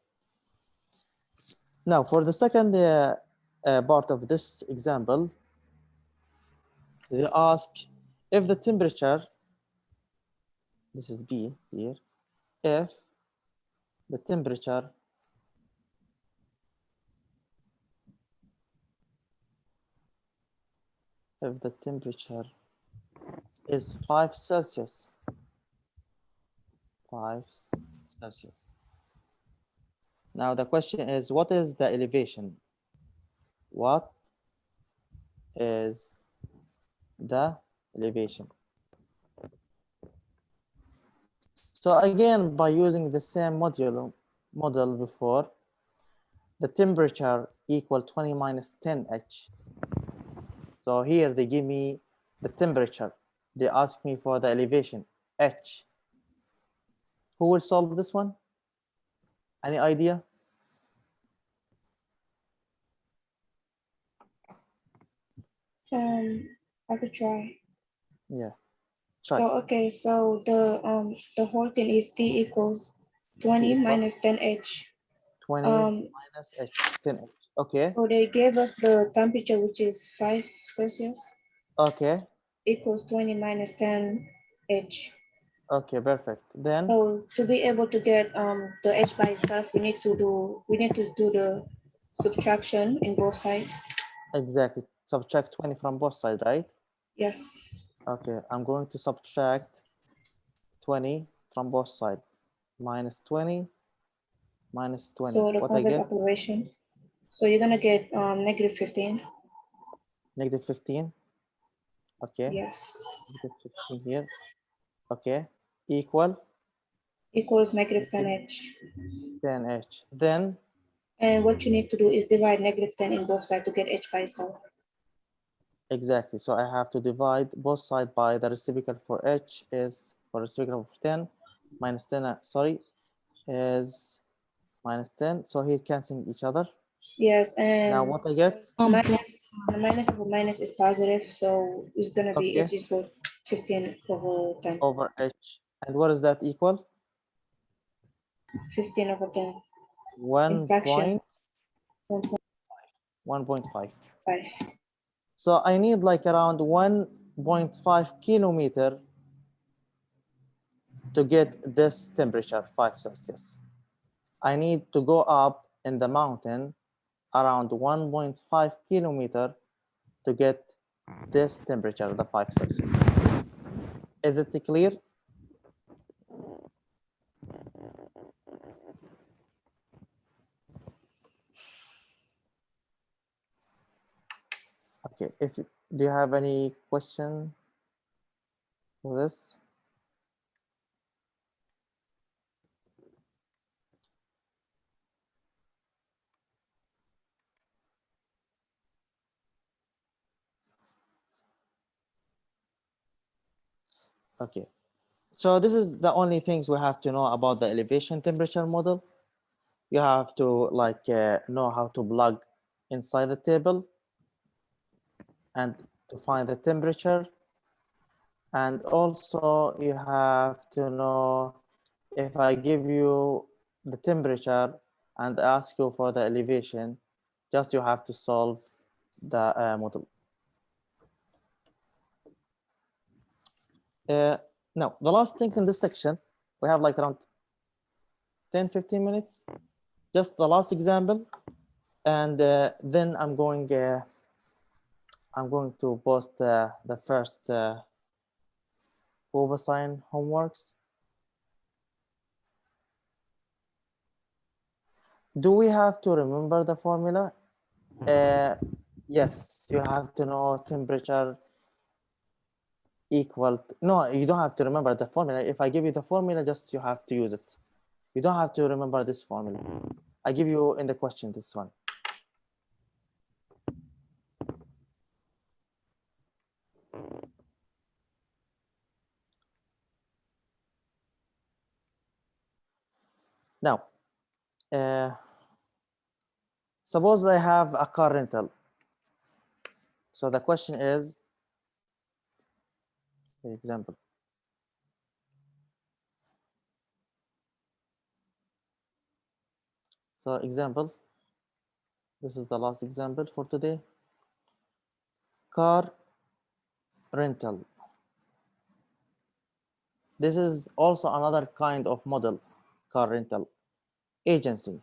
Now for the second part of this example, they ask if the temperature, this is B here, if the temperature is 5 Celsius, 5 Celsius. Now the question is, what is the elevation? What is the elevation? So again, by using the same model before, the temperature equal 20 minus 10H. So here they give me the temperature. They ask me for the elevation, H. Who will solve this one? Any idea? I could try. Yeah, try. So okay, so the whole thing is T equals 20 T equal minus 10H. 20 minus H, 10H. Okay, So they gave us the temperature, which is 5 Celsius, okay, equals 20 minus 10H. okay, perfect. Then So to be able to get the H by itself, we need to do the subtraction in both sides. exactly, subtract 20 from both sides, right? Yes. Okay, I'm going to subtract 20 from both sides. Minus 20, minus 20. So the What I converse get? operation. So you're gonna get negative 15. Negative 15. Okay, Yes. negative 15 here. Okay, equal Equals negative 10H. 10H. Then, And what you need to do is divide negative 10 in both sides to get H by itself. exactly. So I have to divide both sides by the reciprocal for H is, for reciprocal of 10, minus 10, sorry, is minus 10. So here canceling each other. Yes, Now and what I get? the minus of a minus is positive, so it's gonna be Okay, H is equal 15 over 10. over H. And what is that equal? 15 over 10 in 1 fraction, point, 1.5. 1.5. So I need like around 1.5 kilometer to get this temperature, 5 Celsius. I need to go up in the mountain around 1.5 kilometer to get this temperature, the 5 Celsius. Is it clear? Okay, do you have any question for this? Okay, so this is the only things we have to know about the elevation temperature model. You have to like know how to plug inside the table and to find the temperature. And also you have to know, if I give you the temperature and ask you for the elevation, just you have to solve the model. Now, the last things in this section, we have like around 10-15 minutes, just the last example. And then I'm going to post the first sign homeworks. Do we have to remember the formula? Yes, you have to know temperature equal to, no, you don't have to remember the formula. If I give you the formula, just you have to use it. You don't have to remember this formula. I give you in the question this one. Now, suppose I have a car rental. So the question is, for example, so example, this is the last example for today. Car rental. This is also another kind of model, car rental agency.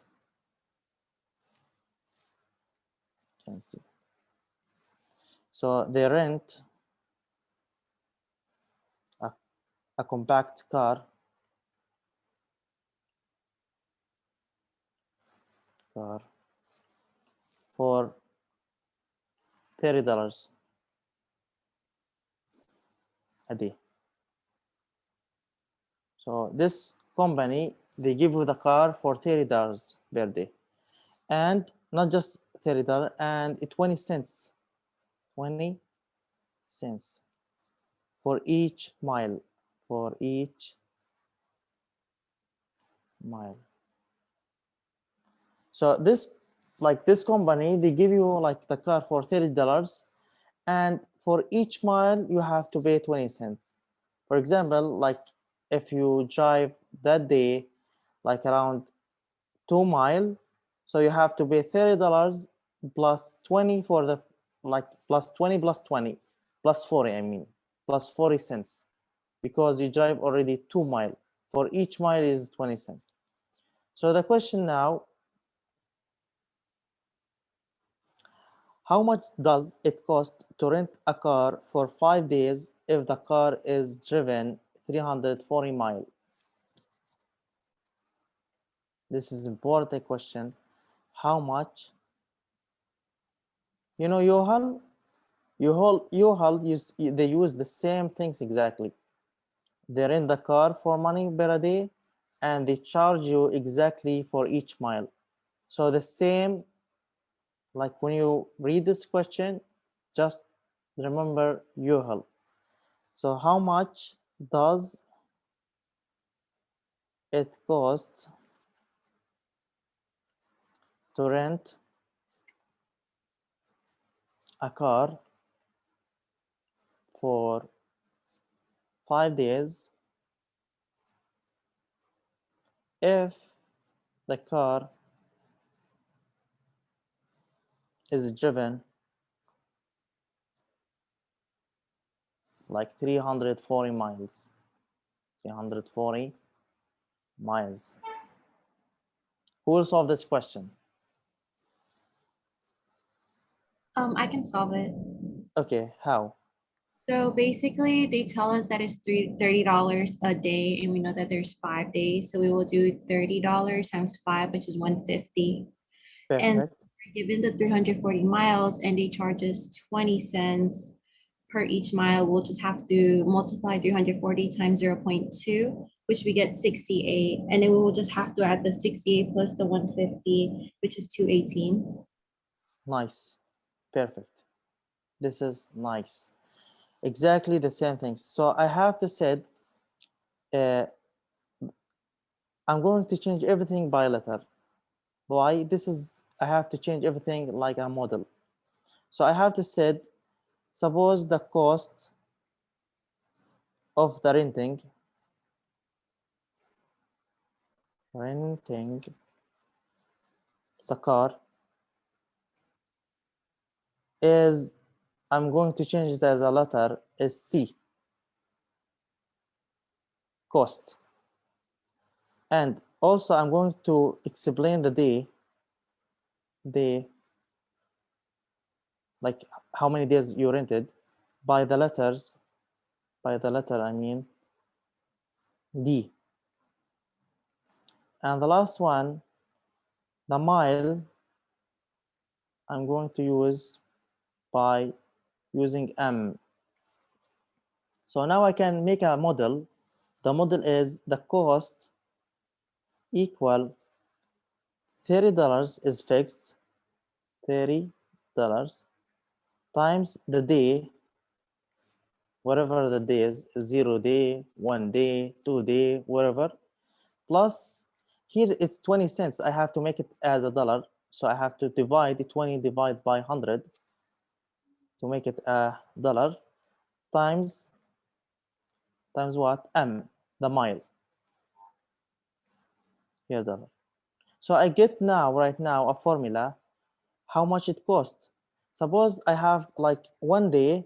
So they rent a compact car for $30 a day. So this company, they give you the car for $30 per day, and not just $30 and 20 cents, 20 cents for each mile, for each mile. So this, like this company, they give you like the car for $30, and for each mile you have to pay 20 cents. For example, like if you drive that day like around 2 mile, so you have to pay $30 plus 20 for the, like plus 20 plus 20 plus 40, I mean plus 40 cents, because you drive already 2 mile. For each mile is 20 cents. So the question now, how much does it cost to rent a car for 5 days if the car is driven 340 miles? This is important question. How much? You know, they use the same things exactly. They rent the car for money per day, and they charge you exactly for each mile. So the same, like when you read this question, just remember U-Haul. So how much does it cost to rent a car for 5 days if the car is driven like 340 miles? 340 miles. Who will solve this question? I can solve it. Okay, how? So basically, they tell us that it's $30 a day, and we know that there's 5 days. So we will do $30 times 5, which is 150. And Perfect. we're given the 340 miles, and they charge us 20 cents per each mile. We'll just have to multiply 340 times 0.2, which we get 68. And then we will just have to add the 68 plus the 150, which is 218. Nice. Perfect. This is nice. Exactly the same things. So I have to said, I'm going to change everything by letter. Why? This is, I have to change everything like a model. So I have to said, suppose the cost of the renting the car is, I'm going to change it as a letter, is C, cost. And also I'm going to explain the day, like how many days you rented, by the letters, by the letter I mean D. And the last one, the mile, I'm going to use by using M. So now I can make a model. The model is the cost equal $30 is fixed, $30 times the day, whatever the day is, 0 day, 1 day, 2 day, whatever, plus here it's 20 cents. I have to make it as a dollar. So I have to divide 20 divided by 100 to make it a dollar, times what? M, the mile, here dollar. So I get now, right now, a formula, how much it costs. Suppose I have like 1 day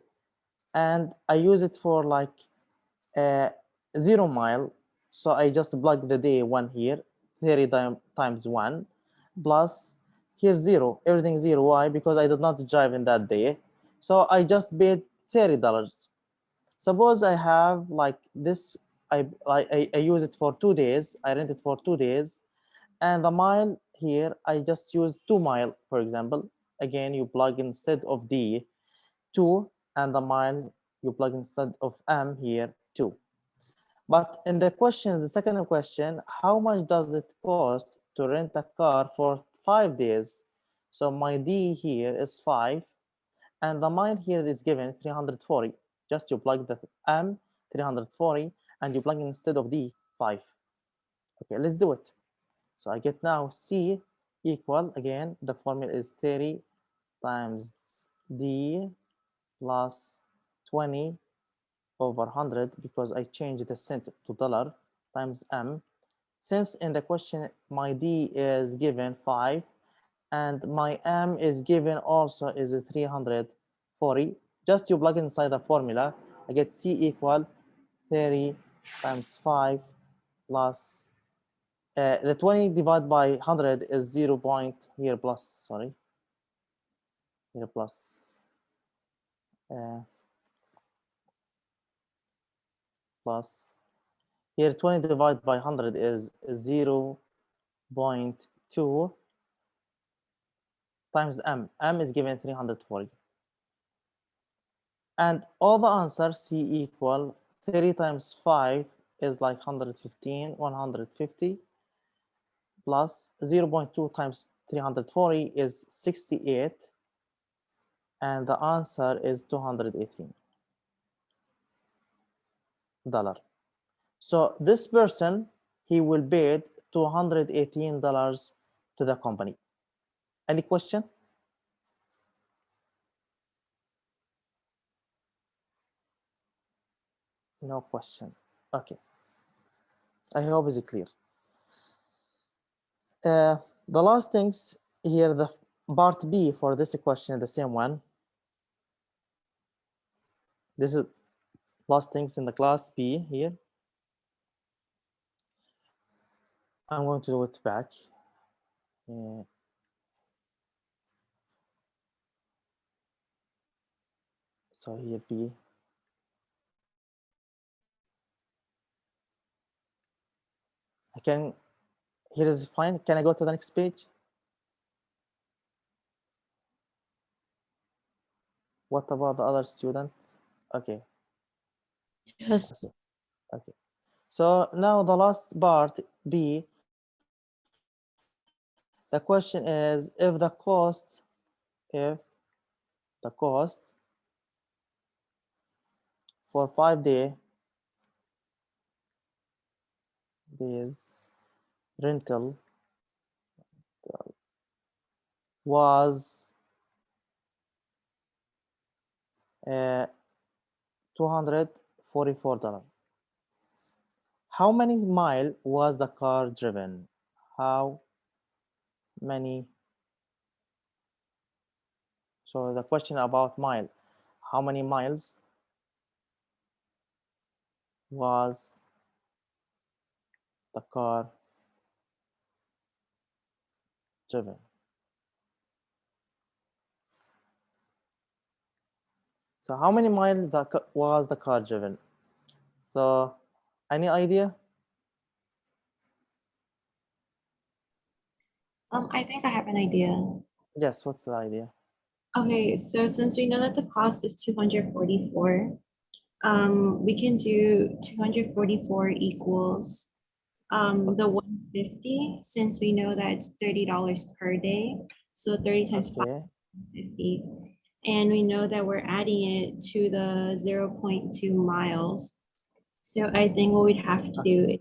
and I use it for like 0 mile. So I just plug the day 1 here, 30 times 1, plus here 0, everything 0. Why? Because I did not drive in that day. So I just paid $30. Suppose I have like this, I use it for 2 days, I rent it for 2 days, and the mile here, I just use 2 mile, for example. Again, you plug instead of D, 2, and the mile you plug instead of m here 2. But in the question, the second question, how much does it cost to rent a car for 5 days? So my D here is 5, and the mile here is given 340. Just you plug the M 340, and you plug instead of D 5. Okay, let's do it. So I get now C equal, again, the formula is 30 times D plus 20 over 100, because I changed the cent to dollar, times M. Since in the question my D is given 5 and my M is given also is 340, just you plug inside the formula, I get C equal 30 times 5 plus the 20 divided by 100 is 0 point here plus, sorry, here plus plus here 20 divided by 100 is 0 0.2 times M. M is given 340. And all the answers C equal 30 times 5 is like 115, 150 plus 0 0.2 times 340 is 68. And the answer is $218. So this person, he will pay $218 to the company. Any question? No question. Okay. I hope it's clear. The last things here, the part B for this question, the same one. This is last things in the class B here. I'm going to do it back. So here B. I can, here is fine. Can I go to the next page? What about the other students? Okay. Yes. Okay. So now the last part, B, the question is if the cost for 5 days rental was $244. How many miles was the car driven? How many? So the question about mile, how many miles was the car driven? So how many miles was the car driven? So any idea? I think I have an idea. Yes, what's the idea? Okay, so since we know that the cost is 244, we can do 244 equals the 150, since we know that it's $30 per day. So 30 times Okay, 550. And we know that we're adding it to the 0.2 miles. So I think what we'd have to do is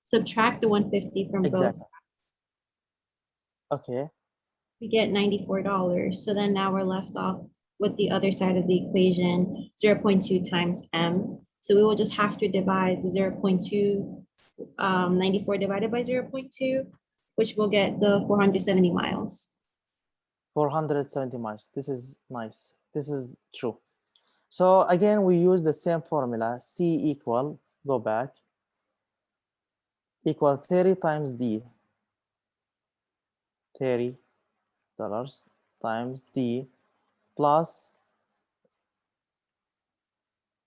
subtract the 150 from both. exactly. Okay, We get $94. So then now we're left off with the other side of the equation, 0.2 times M. So we will just have to divide the 0.2, 94 divided by 0.2, which will get the 470 miles. 470 miles. This is nice. This is true. So again, we use the same formula. C equal, go back, equal 30 times D, $30 times D plus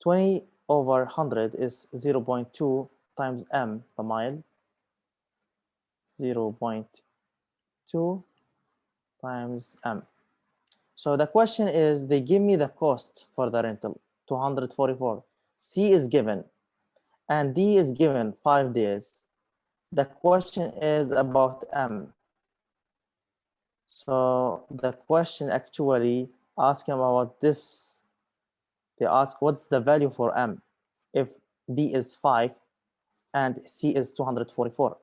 20 over 100 is 0.2 times M, the mile, 0.2 times M. So the question is, they give me the cost for the rental, 244. C is given, and D is given 5 days. The question is about M. So the question actually asking about this. They ask what's the value for M if D is 5 and C is 244.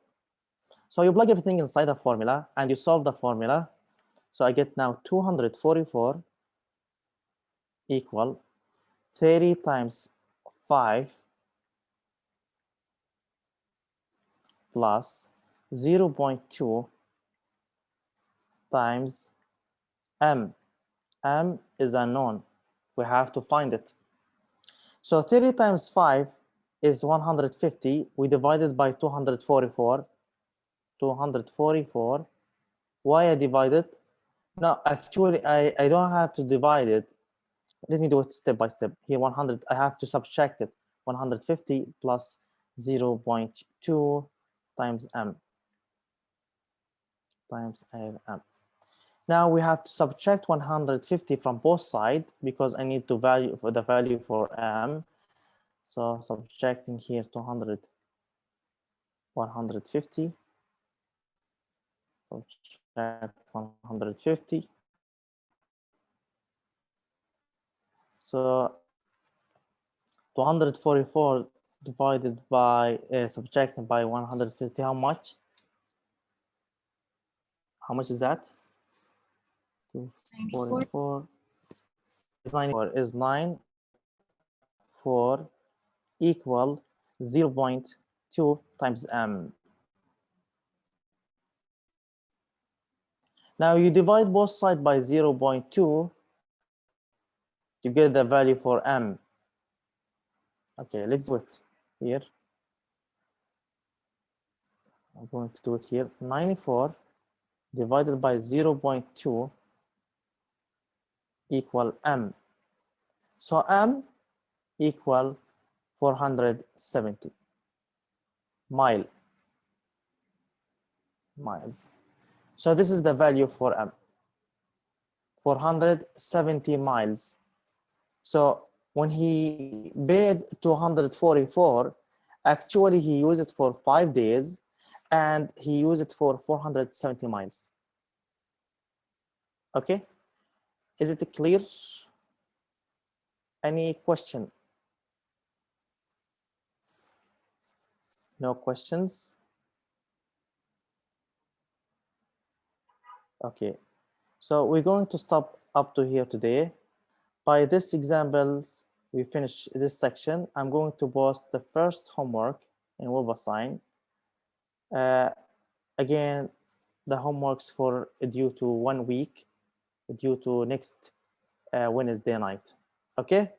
So you plug everything inside the formula and you solve the formula. So I get now 244 equal 30 times 5 plus 0.2 times M. M is unknown. We have to find it. So 30 times 5 is 150. We divided by 244. 244. Why I divided? No, actually, I don't have to divide it. Let me do it step by step. Here, 100, I have to subtract it. 150 plus 0.2 times M. Times M. Now we have to subtract 150 from both sides because I need to value for the value for M. So subtracting here 200, 150. Subtract 150. So 244 divided by subtracted by 150. How much? How much is that? 244 is 94 is 94 equal 0.2 times M. Now you divide both sides by 0.2 to get the value for M. Okay, let's do it here. I'm going to do it here. 94 divided by 0.2 equal M. So M equal 470 miles. So this is the value for M, 470 miles. So when he paid 244, actually he used it for 5 days and he used it for 470 miles. Okay, is it clear? Any question? No questions? Okay, so we're going to stop up to here today. By this examples, we finish this section. I'm going to post the first homework in WebAssign. Again, the homeworks for due to 1 week, due to next Wednesday night. Okay?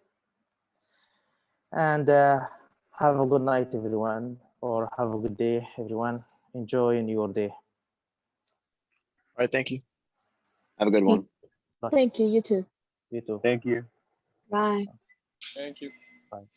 And have a good night, everyone, or have a good day, everyone. Enjoy your day. All right, thank you. Have a good one. Thank you, you too. You too. Thank you. Bye. Thank you. Bye.